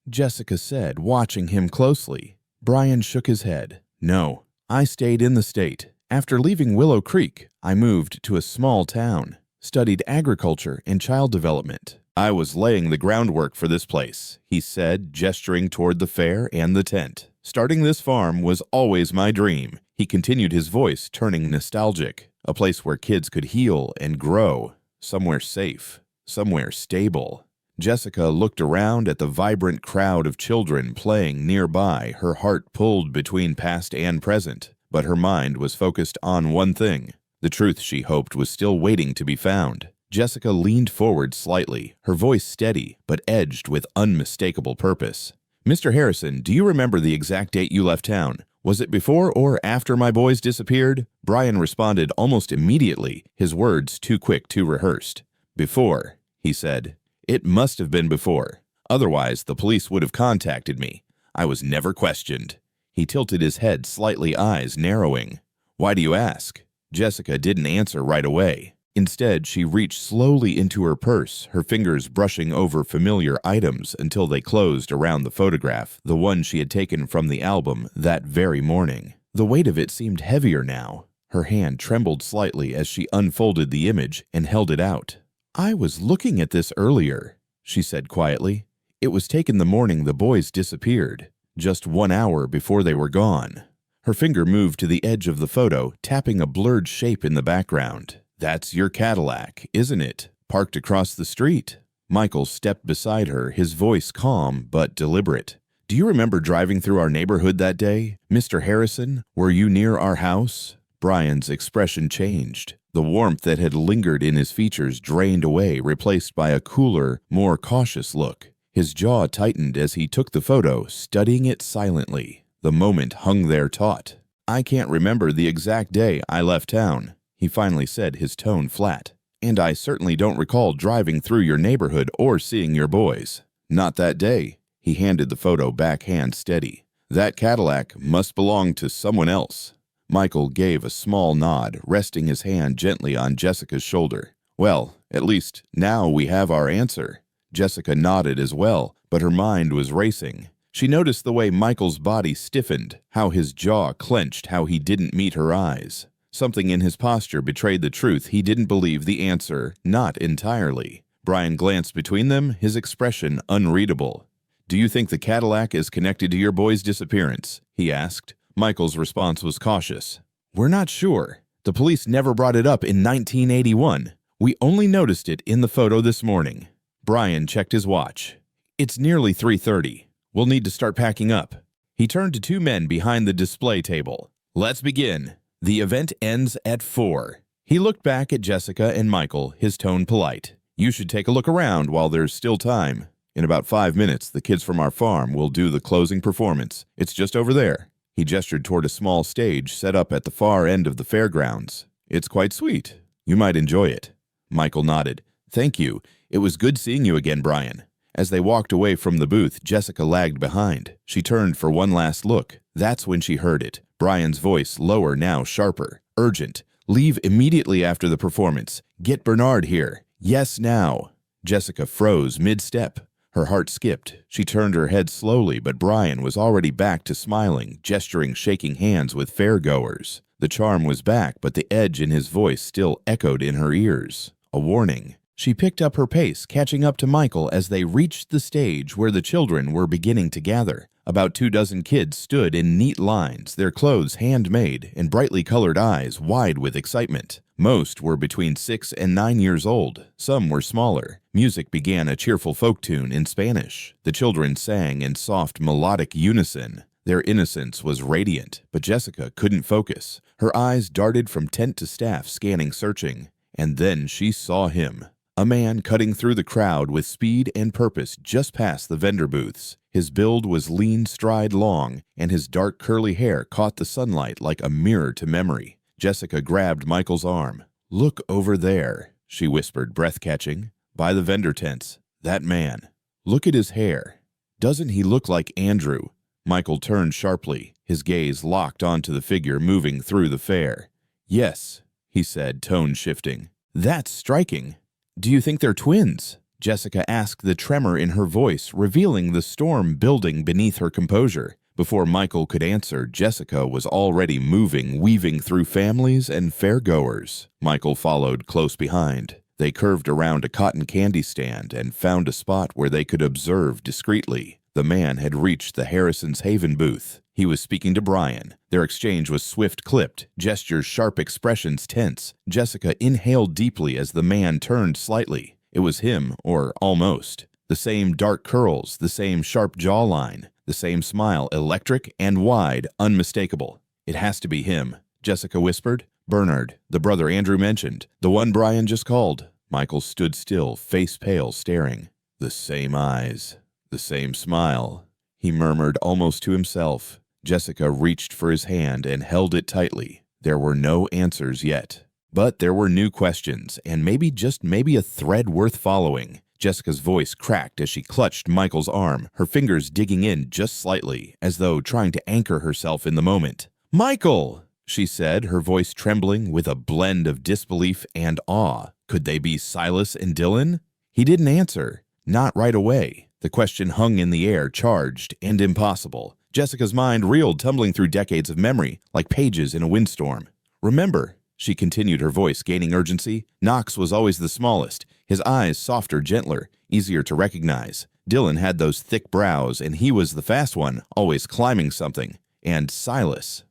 Speaker 1: Jessica said, watching him closely. Brian shook his head. No, I stayed in the state. After leaving Willow Creek, I moved to a small town, studied agriculture and child development. I was laying the groundwork for this place, he said, gesturing toward the fair and the tent. Starting this farm was always my dream. He continued, his voice turning nostalgic. A place where kids could heal and grow. Somewhere safe. Somewhere stable. Jessica looked around at the vibrant crowd of children playing nearby, her heart pulled between past and present. But her mind was focused on one thing. The truth she hoped was still waiting to be found. Jessica leaned forward slightly, her voice steady, but edged with unmistakable purpose. Mr. Harrison, do you remember the exact date you left town? Was it before or after my boys disappeared? Brian responded almost immediately, his words too quick, too rehearsed. Before, he said. It must have been before. Otherwise, the police would have contacted me. I was never questioned. He tilted his head slightly, eyes narrowing. Why do you ask? Jessica didn't answer right away. Instead, she reached slowly into her purse, her fingers brushing over familiar items until they closed around the photograph, the one she had taken from the album that very morning. The weight of it seemed heavier now. Her hand trembled slightly as she unfolded the image and held it out. I was looking at this earlier, she said quietly. It was taken the morning the boys disappeared, just 1 hour before they were gone. Her finger moved to the edge of the photo, tapping a blurred shape in the background. That's your Cadillac, isn't it? Parked across the street. Michael stepped beside her, his voice calm but deliberate. Do you remember driving through our neighborhood that day? Mr. Harrison, were you near our house? Brian's expression changed. The warmth that had lingered in his features drained away, replaced by a cooler, more cautious look. His jaw tightened as he took the photo, studying it silently. The moment hung there taut. I can't remember the exact day I left town, he finally said, his tone flat. And I certainly don't recall driving through your neighborhood or seeing your boys. Not that day. He handed the photo back, hand steady. That Cadillac must belong to someone else. Michael gave a small nod, resting his hand gently on Jessica's shoulder. Well, at least now we have our answer. Jessica nodded as well, but her mind was racing. She noticed the way Michael's body stiffened, how his jaw clenched, how he didn't meet her eyes. Something in his posture betrayed the truth. He didn't believe the answer, not entirely. Brian glanced between them, his expression unreadable. Do you think the Cadillac is connected to your boy's disappearance? He asked. Michael's response was cautious. We're not sure. The police never brought it up in 1981. We only noticed it in the photo this morning. Brian checked his watch. It's nearly 3:30. We'll need to start packing up. He turned to two men behind the display table. Let's begin. The event ends at 4. He looked back at Jessica and Michael, his tone polite. You should take a look around while there's still time. In about 5 minutes, the kids from our farm will do the closing performance. It's just over there. He gestured toward a small stage set up at the far end of the fairgrounds. It's quite sweet. You might enjoy it. Michael nodded. Thank you. It was good seeing you again, Brian. As they walked away from the booth, Jessica lagged behind. She turned for one last look. That's when she heard it. Brian's voice, lower now, sharper, urgent. Leave immediately after the performance. Get Bernard here. Yes, now. Jessica froze mid-step. Her heart skipped. She turned her head slowly, but Brian was already back to smiling, gesturing, shaking hands with fairgoers. The charm was back, but the edge in his voice still echoed in her ears. A warning. She picked up her pace, catching up to Michael as they reached the stage where the children were beginning to gather. About 24 kids stood in neat lines, their clothes handmade and brightly colored eyes wide with excitement. Most were between 6 and 9 years old. Some were smaller. Music began a cheerful folk tune in Spanish. The children sang in soft melodic unison. Their innocence was radiant, but Jessica couldn't focus. Her eyes darted from tent to staff, scanning, searching. And then she saw him. A man cutting through the crowd with speed and purpose just past the vendor booths. His build was lean, stride long, and his dark curly hair caught the sunlight like a mirror to memory. Jessica grabbed Michael's arm. Look over there, she whispered, breath-catching. By the vendor tents. That man. Look at his hair. Doesn't he look like Andrew? Michael turned sharply, his gaze locked onto the figure moving through the fair. Yes, he said, tone shifting. That's striking. Do you think they're twins? Jessica asked, the tremor in her voice revealing the storm building beneath her composure. Before Michael could answer, Jessica was already moving, weaving through families and fairgoers. Michael followed close behind. They curved around a cotton candy stand and found a spot where they could observe discreetly. The man had reached the Harrison's Haven booth. He was speaking to Brian. Their exchange was swift-clipped, gestures sharp, expressions tense. Jessica inhaled deeply as the man turned slightly. It was him, or almost. The same dark curls, the same sharp jawline, the same smile, electric and wide, unmistakable. "It has to be him," Jessica whispered. "Bernard, the brother Andrew mentioned, the one Brian just called." Michael stood still, face pale, staring. "The same eyes, the same smile," he murmured almost to himself. Jessica reached for his hand and held it tightly. There were no answers yet. But there were new questions, and maybe, just maybe, a thread worth following. Jessica's voice cracked as she clutched Michael's arm, her fingers digging in just slightly, as though trying to anchor herself in the moment. "Michael!" she said, her voice trembling with a blend of disbelief and awe. Could they be Silas and Dylan? He didn't answer. Not right away. The question hung in the air, charged and impossible. Jessica's mind reeled, tumbling through decades of memory, like pages in a windstorm. "Remember," she continued, her voice gaining urgency, "Knox was always the smallest, his eyes softer, gentler, easier to recognize. Dylan had those thick brows, and he was the fast one, always climbing something. And Silas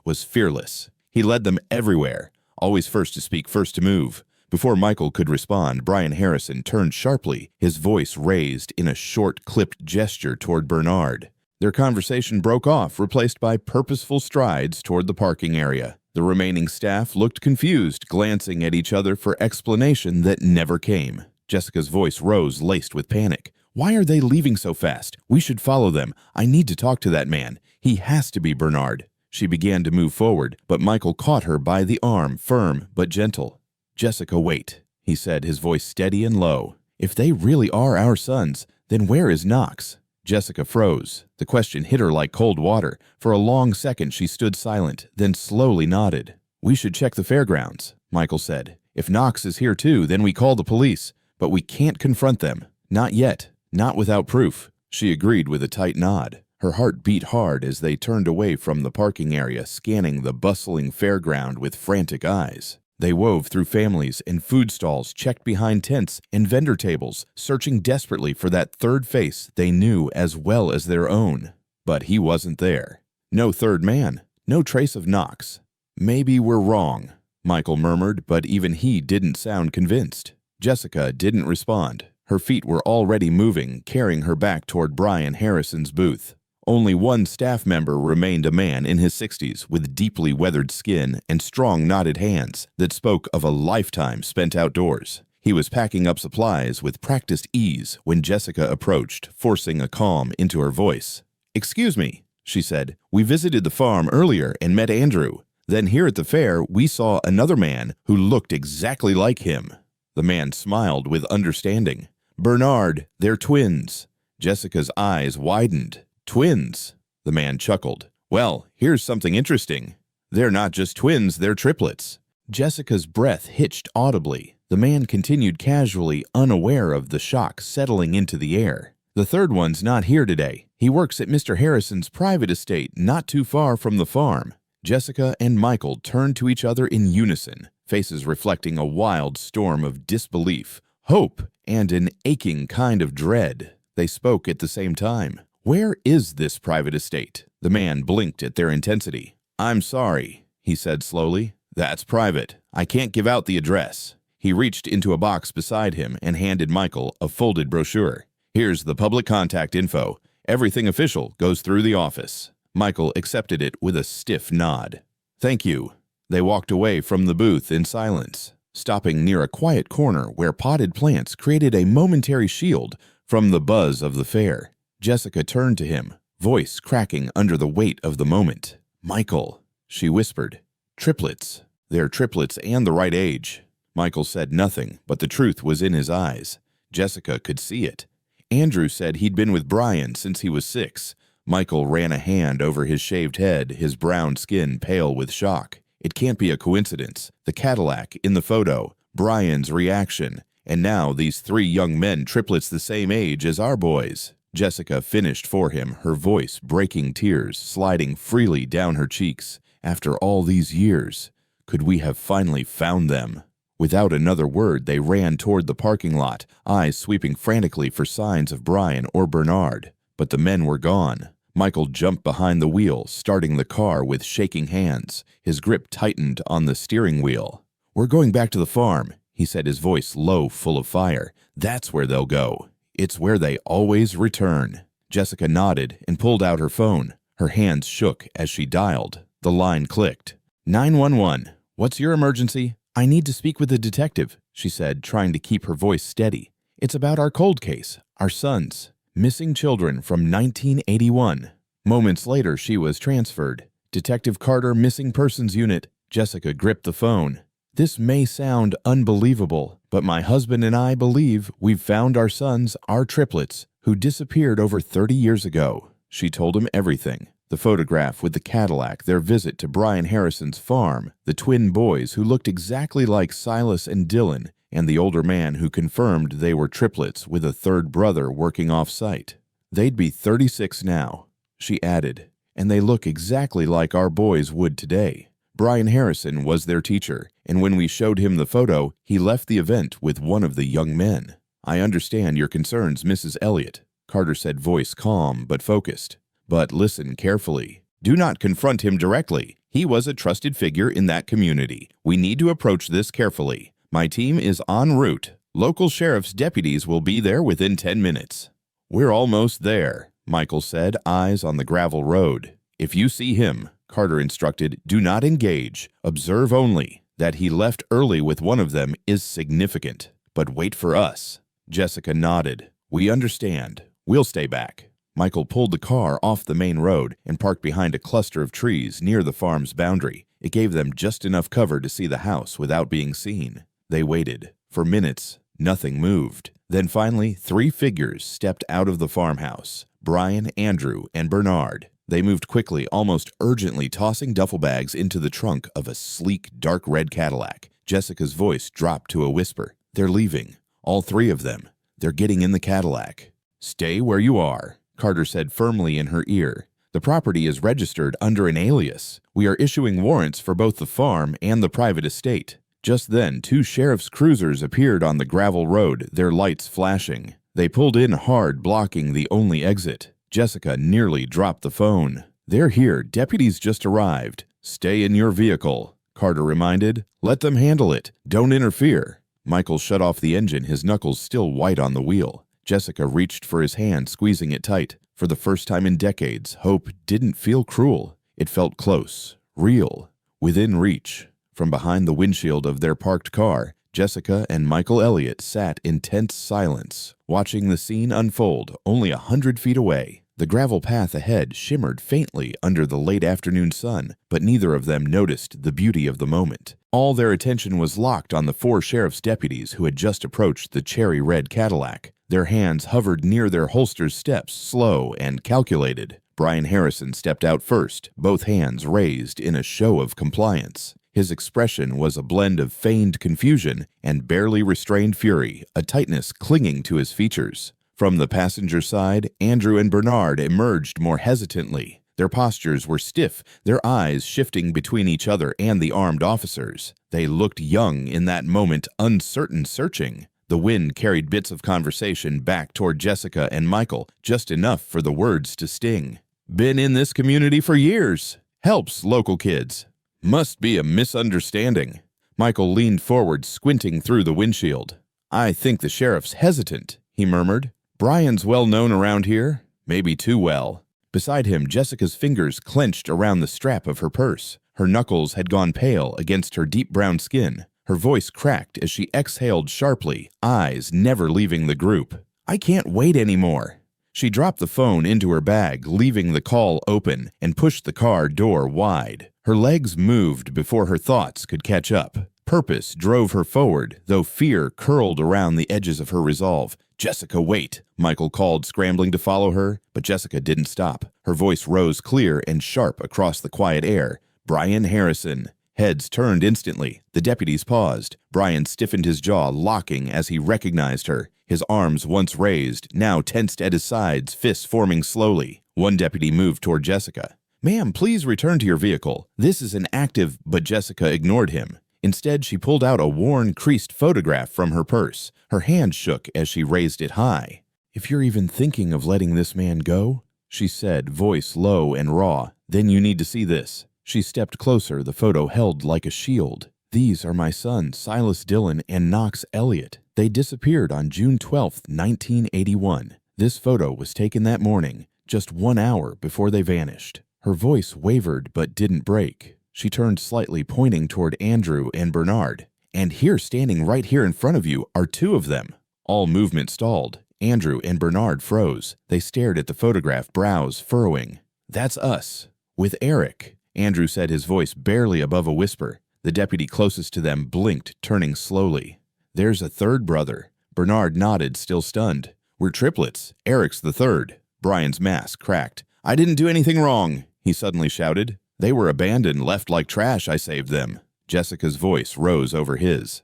Speaker 1: was fearless. He led them everywhere, always first to speak, first to move." Before Michael could respond, Brian Harrison turned sharply, his voice raised in a short, clipped gesture toward Bernard. Their conversation broke off, replaced by purposeful strides toward the parking area. The remaining staff looked confused, glancing at each other for explanation that never came. Jessica's voice rose, laced with panic. "Why are they leaving so fast? We should follow them. I need to talk to that man. He has to be Bernard." She began to move forward, but Michael caught her by the arm, firm but gentle. "Jessica, wait," he said, his voice steady and low. "If they really are our sons, then where is Knox?" Jessica froze. The question hit her like cold water. For a long second she stood silent, then slowly nodded. "We should check the fairgrounds," Michael said. "If Knox is here too, then we call the police. But we can't confront them. Not yet. Not without proof." She agreed with a tight nod. Her heart beat hard as they turned away from the parking area, scanning the bustling fairground with frantic eyes. They wove through families and food stalls, checked behind tents and vendor tables, searching desperately for that third face they knew as well as their own. But he wasn't there. No third man. No trace of Knox. "Maybe we're wrong," Michael murmured, but even he didn't sound convinced. Jessica didn't respond. Her feet were already moving, carrying her back toward Brian Harrison's booth. Only one staff member remained, a man in his 60s with deeply weathered skin and strong knotted hands that spoke of a lifetime spent outdoors. He was packing up supplies with practiced ease when Jessica approached, forcing a calm into her voice. "Excuse me," she said. "We visited the farm earlier and met Andrew. Then here at the fair, we saw another man who looked exactly like him." The man smiled with understanding. "Bernard, they're twins." Jessica's eyes widened. "Twins?" The man chuckled. "Well, here's something interesting. They're not just twins, they're triplets." Jessica's breath hitched audibly. The man continued casually, unaware of the shock settling into the air. "The third one's not here today. He works at Mr. Harrison's private estate not too far from the farm." Jessica and Michael turned to each other in unison, faces reflecting a wild storm of disbelief, hope, and an aching kind of dread. They spoke at the same time. "Where is this private estate?" The man blinked at their intensity. "I'm sorry," he said slowly. "That's private. I can't give out the address." He reached into a box beside him and handed Michael a folded brochure. "Here's the public contact info. Everything official goes through the office." Michael accepted it with a stiff nod. "Thank you." They walked away from the booth in silence, stopping near a quiet corner where potted plants created a momentary shield from the buzz of the fair. Jessica turned to him, voice cracking under the weight of the moment. "Michael," she whispered. "Triplets. They're triplets and the right age." Michael said nothing, but the truth was in his eyes. Jessica could see it. Andrew said he'd been with Brian since he was 6. Michael ran a hand over his shaved head, his brown skin pale with shock. It can't be a coincidence. The Cadillac in the photo, Brian's reaction, and now these 3 young men, triplets the same age as our boys. Jessica finished for him, her voice breaking, tears sliding freely down her cheeks. "After all these years, could we have finally found them?" Without another word, they ran toward the parking lot, eyes sweeping frantically for signs of Brian or Bernard. But the men were gone. Michael jumped behind the wheel, starting the car with shaking hands. His grip tightened on the steering wheel. "We're going back to the farm," he said, his voice low, full of fire. "That's where they'll go. It's where they always return." Jessica nodded and pulled out her phone. Her hands shook as she dialed. The line clicked. 911. "What's your emergency?" "I need to speak with the detective," she said, trying to keep her voice steady. "It's about our cold case, our sons. Missing children from 1981. Moments later, she was transferred. "Detective Carter, Missing Persons Unit." Jessica gripped the phone. "This may sound unbelievable, but my husband and I believe we've found our sons, our triplets, who disappeared over 30 years ago." She told him everything. The photograph with the Cadillac, their visit to Brian Harrison's farm, the twin boys who looked exactly like Silas and Dylan, and the older man who confirmed they were triplets with a third brother working off-site. "They'd be 36 now," she added, "and they look exactly like our boys would today." Brian Harrison was their teacher, and when we showed him the photo, he left the event with one of the young men. "I understand your concerns, Mrs. Elliott," Carter said, voice calm but focused. "But listen carefully. Do not confront him directly. He was a trusted figure in that community. We need to approach this carefully. My team is en route. Local sheriff's deputies will be there within 10 minutes. "We're almost there," Michael said, eyes on the gravel road. "If you see him," Carter instructed, "do not engage. Observe only. That he left early with one of them is significant. But wait for us." Jessica nodded. "We understand. We'll stay back." Michael pulled the car off the main road and parked behind a cluster of trees near the farm's boundary. It gave them just enough cover to see the house without being seen. They waited. For minutes, nothing moved. Then finally, 3 figures stepped out of the farmhouse: Brian, Andrew, and Bernard. They moved quickly, almost urgently, tossing duffel bags into the trunk of a sleek, dark red Cadillac. Jessica's voice dropped to a whisper. "They're leaving. All 3 of them. They're getting in the Cadillac." "Stay where you are," Carter said firmly in her ear. "The property is registered under an alias. We are issuing warrants for both the farm and the private estate." Just then, 2 sheriff's cruisers appeared on the gravel road, their lights flashing. They pulled in hard, blocking the only exit. Jessica nearly dropped the phone. "They're here. Deputies just arrived." "Stay in your vehicle," Carter reminded. "Let them handle it. Don't interfere." Michael shut off the engine, his knuckles still white on the wheel. Jessica reached for his hand, squeezing it tight. For the first time in decades, hope didn't feel cruel. It felt close, real, within reach. From behind the windshield of their parked car, Jessica and Michael Elliott sat in tense silence, watching the scene unfold only 100 feet away. The gravel path ahead shimmered faintly under the late afternoon sun, but neither of them noticed the beauty of the moment. All their attention was locked on the 4 sheriff's deputies who had just approached the cherry-red Cadillac. Their hands hovered near their holsters' steps, slow and calculated. Brian Harrison stepped out first, both hands raised in a show of compliance. His expression was a blend of feigned confusion and barely restrained fury, a tightness clinging to his features. From the passenger side, Andrew and Bernard emerged more hesitantly. Their postures were stiff, their eyes shifting between each other and the armed officers. They looked young in that moment, uncertain, searching. The wind carried bits of conversation back toward Jessica and Michael, just enough for the words to sting. "Been in this community for years. Helps local kids. Must be a misunderstanding." Michael leaned forward, squinting through the windshield. "I think the sheriff's hesitant," he murmured. "Brian's well known around here. Maybe too well." Beside him, Jessica's fingers clenched around the strap of her purse. Her knuckles had gone pale against her deep brown skin. Her voice cracked as she exhaled sharply, eyes never leaving the group. "I can't wait anymore." She dropped the phone into her bag, leaving the call open, and pushed the car door wide. Her legs moved before her thoughts could catch up. Purpose drove her forward, though fear curled around the edges of her resolve. "Jessica, wait!" Michael called, scrambling to follow her, but Jessica didn't stop. Her voice rose clear and sharp across the quiet air. "Brian Harrison." Heads turned instantly. The deputies paused. Brian stiffened his jaw, locking as he recognized her. His arms, once raised, now tensed at his sides, fists forming slowly. One deputy moved toward Jessica. "Ma'am, please return to your vehicle. This is an active—" But Jessica ignored him. Instead, she pulled out a worn, creased photograph from her purse. Her hand shook as she raised it high. "If you're even thinking of letting this man go," she said, voice low and raw, "then you need to see this." She stepped closer, the photo held like a shield. "These are my sons, Silas Dillon and Knox Elliott. They disappeared on June 12, 1981. This photo was taken that morning, just 1 hour before they vanished." Her voice wavered but didn't break. She turned slightly, pointing toward Andrew and Bernard. "And here, standing right here in front of you, are 2 of them." All movement stalled. Andrew and Bernard froze. They stared at the photograph, brows furrowing. "That's us. With Eric," Andrew said, his voice barely above a whisper. The deputy closest to them blinked, turning slowly. "There's a 3rd brother." Bernard nodded, still stunned. "We're triplets. Eric's the 3rd. Brian's mask cracked. "I didn't do anything wrong," he suddenly shouted. "They were abandoned, left like trash. I saved them." Jessica's voice rose over his.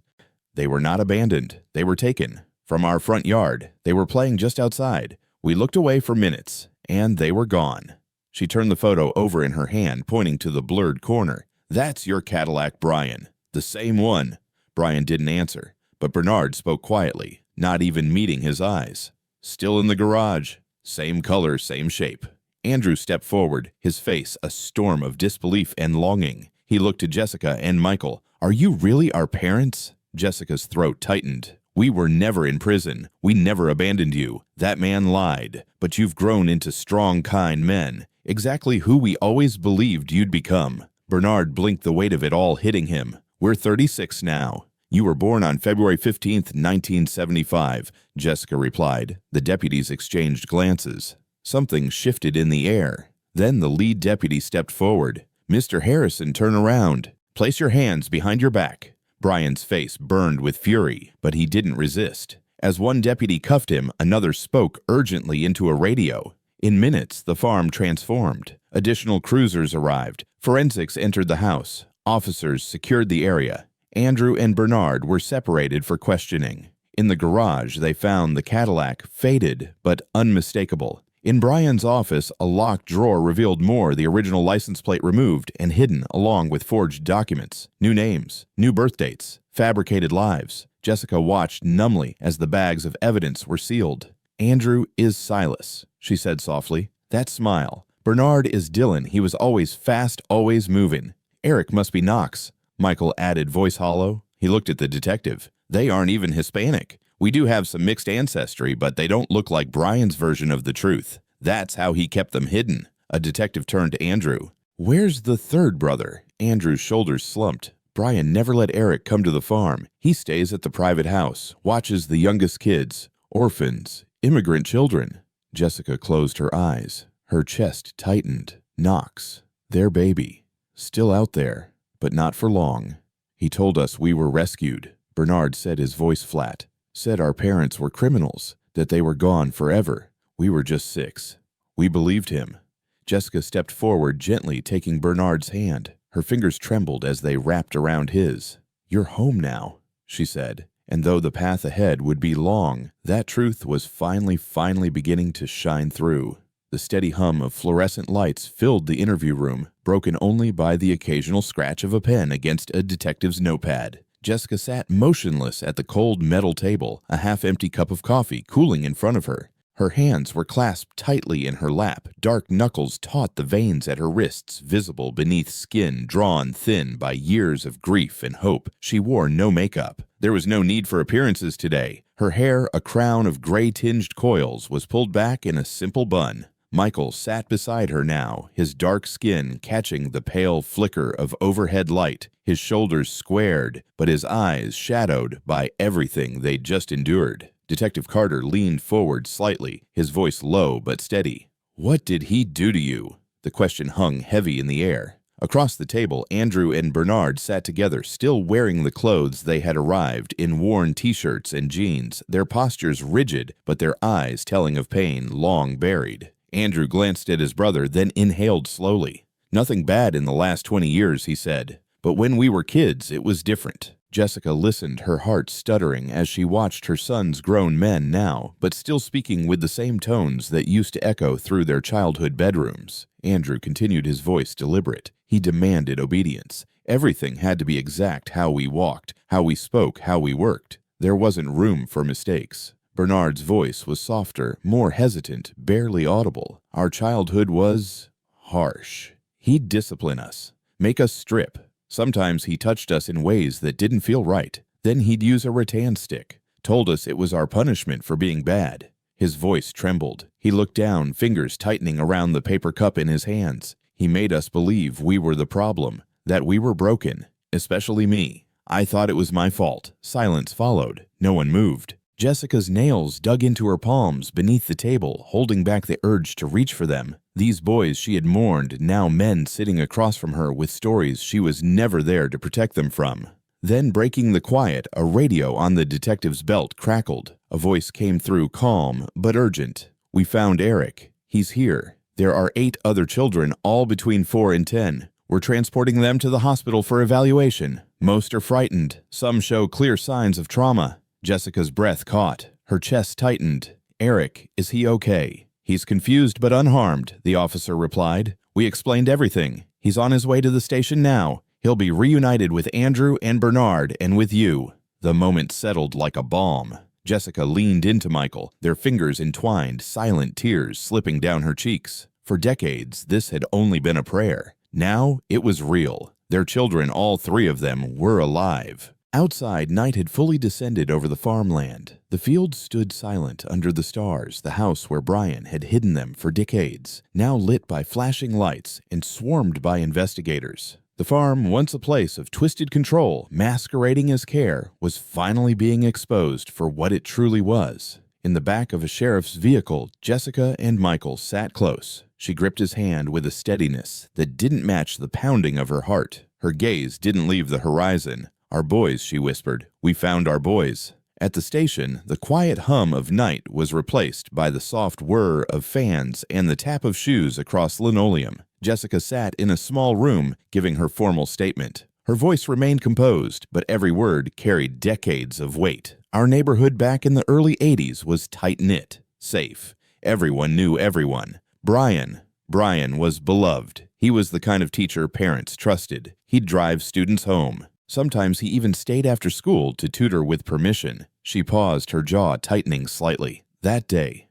Speaker 1: "They were not abandoned. They were taken. From our front yard. They were playing just outside. We looked away for minutes, and they were gone." She turned the photo over in her hand, pointing to the blurred corner. "That's your Cadillac, Brian. The same one." Brian didn't answer, but Bernard spoke quietly, not even meeting his eyes. "Still in the garage. Same color, same shape." Andrew stepped forward, his face a storm of disbelief and longing. He looked to Jessica and Michael. "Are you really our parents?" Jessica's throat tightened. "We were never in prison. We never abandoned you. That man lied. But you've grown into strong, kind men. Exactly who we always believed you'd become." Bernard blinked, the weight of it all hitting him. "We're 36 now." "You were born on February 15th, 1975, Jessica replied. The deputies exchanged glances. Something shifted in the air. Then the lead deputy stepped forward. "Mr. Harrison, turn around. Place your hands behind your back." Brian's face burned with fury, but he didn't resist. As one deputy cuffed him, another spoke urgently into a radio. In minutes, the farm transformed. Additional cruisers arrived. Forensics entered the house. Officers secured the area. Andrew and Bernard were separated for questioning. In the garage, they found the Cadillac, faded but unmistakable. In Brian's office, a locked drawer revealed more, the original license plate removed and hidden along with forged documents, new names, new birth dates, fabricated lives. Jessica watched numbly as the bags of evidence were sealed. "Andrew is Silas," she said softly. "That smile. Bernard is Dillon. He was always fast, always moving. Eric must be Knox," Michael added, voice hollow. He looked at the detective. "They aren't even Hispanic. We do have some mixed ancestry, but they don't look like Brian's version of the truth. That's how he kept them hidden." A detective turned to Andrew. "Where's the 3rd brother?" Andrew's shoulders slumped. "Brian never let Eric come to the farm. He stays at the private house, watches the youngest kids, orphans, immigrant children." Jessica closed her eyes. Her chest tightened. "Knox, their baby. Still out there, but not for long. He told us we were rescued." Bernard said, his voice flat. "Said our parents were criminals, that they were gone forever. We were just 6. We believed him." Jessica stepped forward, gently taking Bernard's hand. Her fingers trembled as they wrapped around his. "You're home now," she said. And though the path ahead would be long, that truth was finally beginning to shine through. The steady hum of fluorescent lights filled the interview room, broken only by the occasional scratch of a pen against a detective's notepad. Jessica sat motionless at the cold metal table, a half-empty cup of coffee cooling in front of her. Her hands were clasped tightly in her lap. Dark knuckles taut the veins at her wrists, visible beneath skin drawn thin by years of grief and hope. She wore no makeup. There was no need for appearances today. Her hair, a crown of gray-tinged coils, was pulled back in a simple bun. Michael sat beside her now, his dark skin catching the pale flicker of overhead light, his shoulders squared, but his eyes shadowed by everything they'd just endured. Detective Carter leaned forward slightly, his voice low but steady. "What did he do to you?" The question hung heavy in the air. Across the table, Andrew and Bernard sat together, still wearing the clothes they had arrived in, worn t-shirts and jeans, their postures rigid, but their eyes telling of pain long buried. Andrew glanced at his brother, then inhaled slowly. "Nothing bad in the last 20 years, he said. But when we were kids, it was different. Jessica listened, her heart stuttering as she watched her sons grown men now, but still speaking with the same tones that used to echo through their childhood bedrooms. Andrew continued, his voice deliberate. He demanded obedience. Everything had to be exact: how we walked, how we spoke, how we worked. There wasn't room for mistakes. Bernard's voice was softer, more hesitant, barely audible. Our childhood was harsh. He'd discipline us, make us strip. Sometimes he touched us in ways that didn't feel right. Then he'd use a rattan stick, told us it was our punishment for being bad. His voice trembled. He looked down, fingers tightening around the paper cup in his hands. He made us believe we were the problem, that we were broken, especially me. I thought it was my fault. Silence followed. No one moved. Jessica's nails dug into her palms beneath the table, holding back the urge to reach for them. These boys she had mourned, now men sitting across from her with stories she was never there to protect them from. Then, breaking the quiet, a radio on the detective's belt crackled. A voice came through, calm but urgent. "We found Eric. He's here. There are 8 other children, all between 4 and 10. We're transporting them to the hospital for evaluation. Most are frightened. Some show clear signs of trauma." Jessica's breath caught. Her chest tightened. "Eric, is he okay?" "He's confused but unharmed," the officer replied. "We explained everything. He's on his way to the station now. He'll be reunited with Andrew and Bernard and with you." The moment settled like a balm. Jessica leaned into Michael, their fingers entwined, silent tears slipping down her cheeks. For decades, this had only been a prayer. Now, it was real. Their children, all 3 of them, were alive. Outside, night had fully descended over the farmland. The fields stood silent under the stars, the house where Brian had hidden them for decades, now lit by flashing lights and swarmed by investigators. The farm, once a place of twisted control, masquerading as care, was finally being exposed for what it truly was. In the back of a sheriff's vehicle, Jessica and Michael sat close. She gripped his hand with a steadiness that didn't match the pounding of her heart. Her gaze didn't leave the horizon. "Our boys," she whispered. "We found our boys." At the station, the quiet hum of night was replaced by the soft whir of fans and the tap of shoes across linoleum. Jessica sat in a small room, giving her formal statement. Her voice remained composed, but every word carried decades of weight. Our neighborhood back in the early 80s was tight-knit, safe. Everyone knew everyone. Brian was beloved. He was the kind of teacher parents trusted. He'd drive students home. Sometimes he even stayed after school to tutor with permission. She paused, her jaw tightening slightly. That day,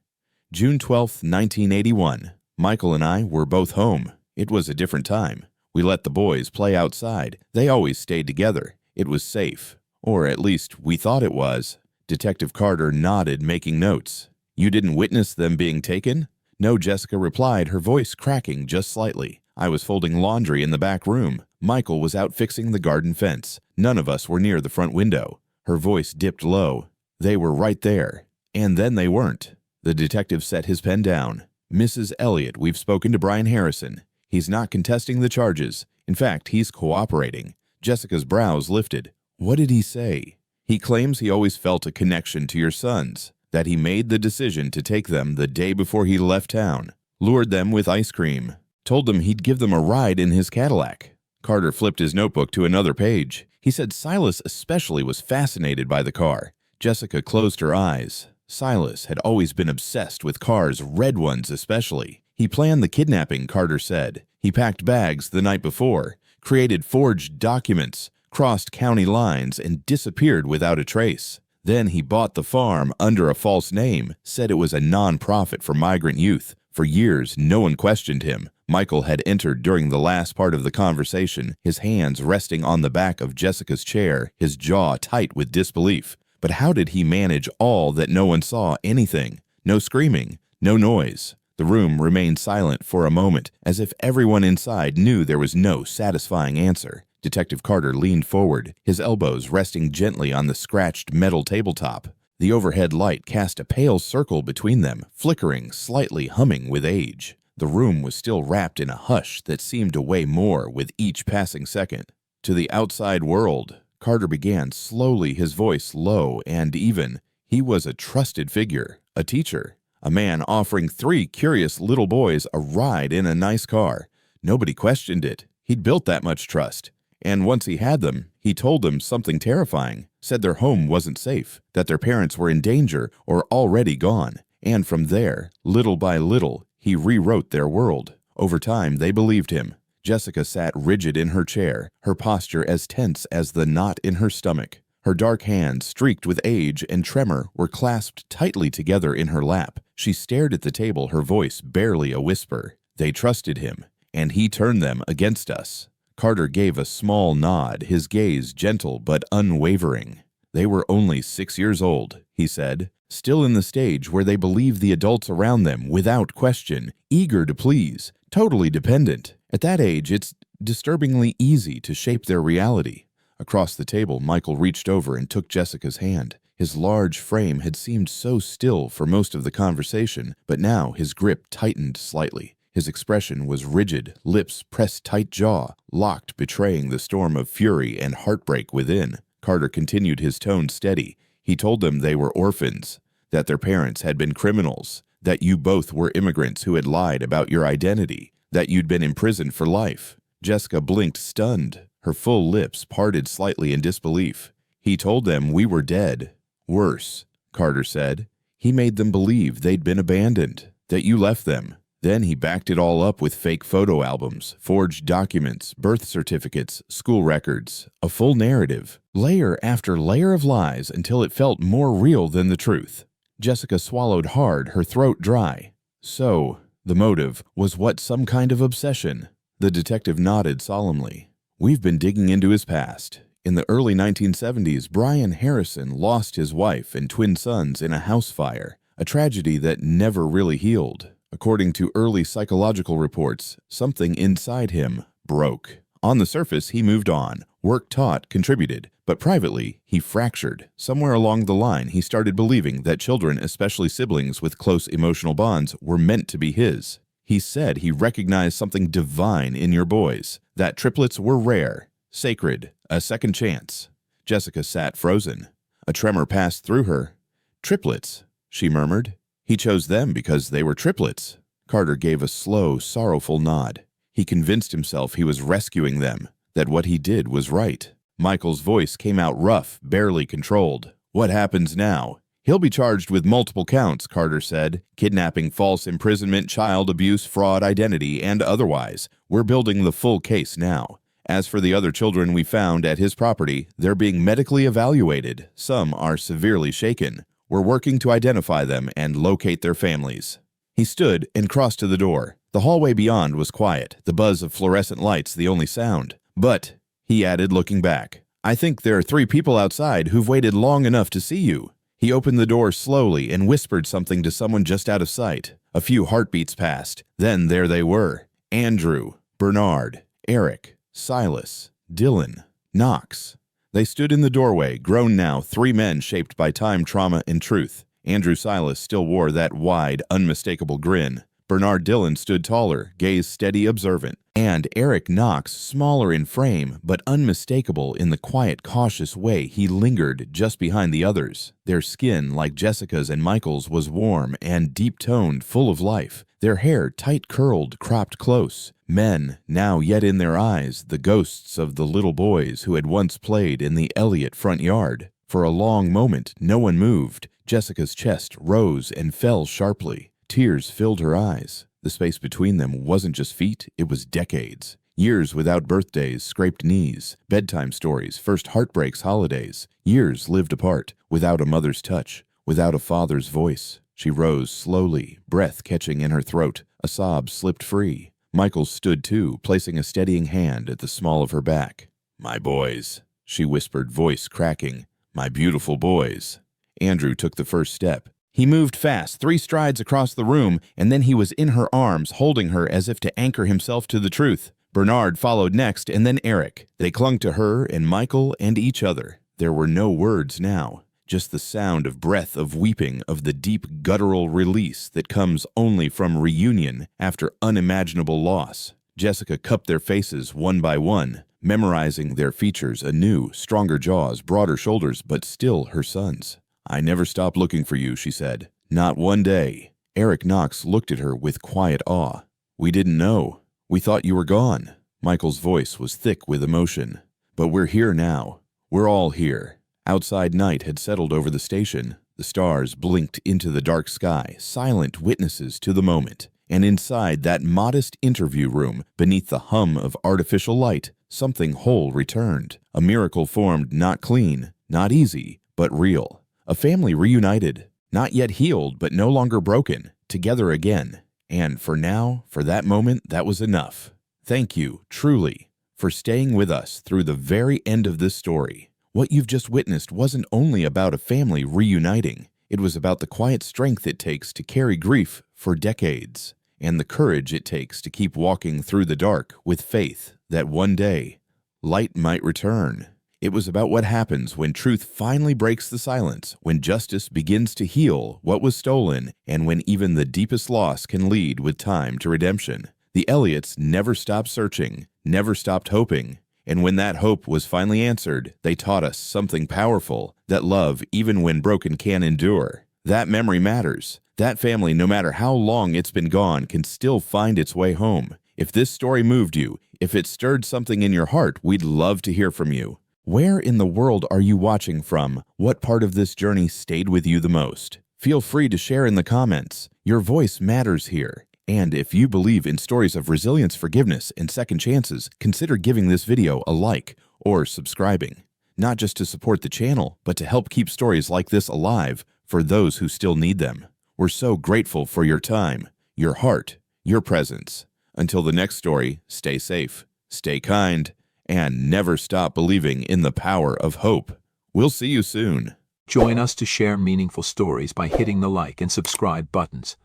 Speaker 1: June 12, 1981, Michael and I were both home. It was a different time. We let the boys play outside. They always stayed together. It was safe. Or at least we thought it was. Detective Carter nodded, making notes. "You didn't witness them being taken?" "No," Jessica replied, her voice cracking just slightly. "I was folding laundry in the back room. Michael was out fixing the garden fence. None of us were near the front window." Her voice dipped low. "They were right there. And then they weren't." The detective set his pen down. "Mrs. Elliott, we've spoken to Brian Harrison. He's not contesting the charges. In fact, he's cooperating." Jessica's brows lifted. "What did he say?" "He claims he always felt a connection to your sons, that he made the decision to take them the day before he left town, lured them with ice cream, told them he'd give them a ride in his Cadillac." Carter flipped his notebook to another page. He said Silas especially was fascinated by the car. Jessica closed her eyes. Silas had always been obsessed with cars, red ones especially. "He planned the kidnapping," Carter said. "He packed bags the night before, created forged documents, crossed county lines, and disappeared without a trace. Then he bought the farm under a false name, said it was a non-profit for migrant youth. For years, no one questioned him." Michael had entered during the last part of the conversation, his hands resting on the back of Jessica's chair, his jaw tight with disbelief. But how did he manage all that no one saw anything? No screaming, no noise. The room remained silent for a moment, as if everyone inside knew there was no satisfying answer. Detective Carter leaned forward, his elbows resting gently on the scratched metal tabletop. The overhead light cast a pale circle between them, flickering, slightly humming with age. The room was still wrapped in a hush that seemed to weigh more with each passing second. "To the outside world," Carter began slowly, his voice low and even. He was a trusted figure, a teacher, a man offering 3 curious little boys a ride in a nice car. Nobody questioned it. He'd built that much trust. And once he had them, he told them something terrifying, said their home wasn't safe, that their parents were in danger or already gone. And from there, little by little, he rewrote their world. Over time, they believed him. Jessica sat rigid in her chair, her posture as tense as the knot in her stomach. Her dark hands, streaked with age and tremor, were clasped tightly together in her lap. She stared at the table, her voice barely a whisper. They trusted him, and he turned them against us. Carter gave a small nod, his gaze gentle but unwavering. They were only 6 years old, he said, still in the stage where they believed the adults around them without question, eager to please, totally dependent. At that age, it's disturbingly easy to shape their reality. Across the table, Michael reached over and took Jessica's hand. His large frame had seemed so still for most of the conversation, but now his grip tightened slightly. His expression was rigid, lips pressed tight, jaw locked, betraying the storm of fury and heartbreak within. Carter continued, his tone steady. He told them they were orphans, that their parents had been criminals, that you both were immigrants who had lied about your identity, that you'd been imprisoned for life. Jessica blinked, stunned, her full lips parted slightly in disbelief. He told them we were dead. Worse, Carter said. He made them believe they'd been abandoned, that you left them. Then he backed it all up with fake photo albums, forged documents, birth certificates, school records, a full narrative, layer after layer of lies until it felt more real than the truth. Jessica swallowed hard, her throat dry. So, the motive was what, some kind of obsession? The detective nodded solemnly. We've been digging into his past. In the early 1970s, Brian Harrison lost his wife and twin sons in a house fire, a tragedy that never really healed. According to early psychological reports, something inside him broke. On the surface, he moved on, worked, taught, contributed, but privately, he fractured. Somewhere along the line, he started believing that children, especially siblings with close emotional bonds, were meant to be his. He said he recognized something divine in your boys, that triplets were rare, sacred, a second chance. Jessica sat frozen. A tremor passed through her. Triplets, she murmured. He chose them because they were triplets. Carter gave a slow, sorrowful nod. He convinced himself he was rescuing them, that what he did was right. Michael's voice came out rough, barely controlled. What happens now? He'll be charged with multiple counts, Carter said. Kidnapping, false imprisonment, child abuse, fraud, identity, and otherwise. We're building the full case now. As for the other children we found at his property, they're being medically evaluated. Some are severely shaken. We're working to identify them and locate their families. He stood and crossed to the door. The hallway beyond was quiet, the buzz of fluorescent lights the only sound. But, he added, looking back, I think there are 3 people outside who've waited long enough to see you. He opened the door slowly and whispered something to someone just out of sight. A few heartbeats passed. Then there they were. Andrew, Bernard, Eric, Silas, Dylan, Knox. They stood in the doorway, grown now, 3 men shaped by time, trauma, and truth. Andrew Silas still wore that wide, unmistakable grin. Bernard Dillon stood taller, gaze steady, observant. And Eric Knox, smaller in frame, but unmistakable in the quiet, cautious way he lingered just behind the others. Their skin, like Jessica's and Michael's, was warm and deep-toned, full of life. Their hair tight-curled, cropped close. Men, now yet in their eyes, the ghosts of the little boys who had once played in the Elliott front yard. For a long moment, no one moved. Jessica's chest rose and fell sharply. Tears filled her eyes. The space between them wasn't just feet, it was decades. Years without birthdays, scraped knees, bedtime stories, first heartbreaks, holidays. Years lived apart, without a mother's touch, without a father's voice. She rose slowly, breath catching in her throat. A sob slipped free. Michael stood too, placing a steadying hand at the small of her back. "My boys," she whispered, voice cracking. "My beautiful boys." Andrew took the first step. He moved fast, 3 strides across the room, and then he was in her arms, holding her as if to anchor himself to the truth. Bernard followed next, and then Eric. They clung to her and Michael and each other. There were no words now, just the sound of breath, of weeping, of the deep guttural release that comes only from reunion after unimaginable loss. Jessica cupped their faces one by one, memorizing their features anew, stronger jaws, broader shoulders, but still her sons. "I never stopped looking for you," she said. "Not one day." Eric Knox looked at her with quiet awe. "We didn't know. We thought you were gone." Michael's voice was thick with emotion. But we're here now. We're all here. Outside night had settled over the station. The stars blinked into the dark sky, silent witnesses to the moment. And inside that modest interview room, beneath the hum of artificial light, something whole returned. A miracle formed, not clean, not easy, but real. A family reunited, not yet healed, but no longer broken, together again. And for now, for that moment, that was enough. Thank you, truly, for staying with us through the very end of this story. What you've just witnessed wasn't only about a family reuniting. It was about the quiet strength it takes to carry grief for decades, and the courage it takes to keep walking through the dark with faith that one day, light might return. It was about what happens when truth finally breaks the silence, when justice begins to heal what was stolen, and when even the deepest loss can lead with time to redemption. The Elliots never stopped searching, never stopped hoping, and when that hope was finally answered, they taught us something powerful, that love, even when broken, can endure. That memory matters. That family, no matter how long it's been gone, can still find its way home. If this story moved you, if it stirred something in your heart, we'd love to hear from you. Where in the world are you watching from? What part of this journey stayed with you the most? Feel free to share in the comments. Your voice matters here. And if you believe in stories of resilience, forgiveness, and second chances, consider giving this video a like or subscribing. Not just to support the channel, but to help keep stories like this alive for those who still need them. We're so grateful for your time, your heart, your presence. Until the next story, stay safe, stay kind, and never stop believing in the power of hope. We'll see you soon.
Speaker 2: Join us to share meaningful stories by hitting the like and subscribe buttons.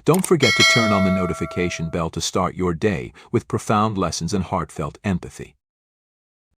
Speaker 2: Don't forget to turn on the notification bell to start your day with profound lessons and heartfelt empathy.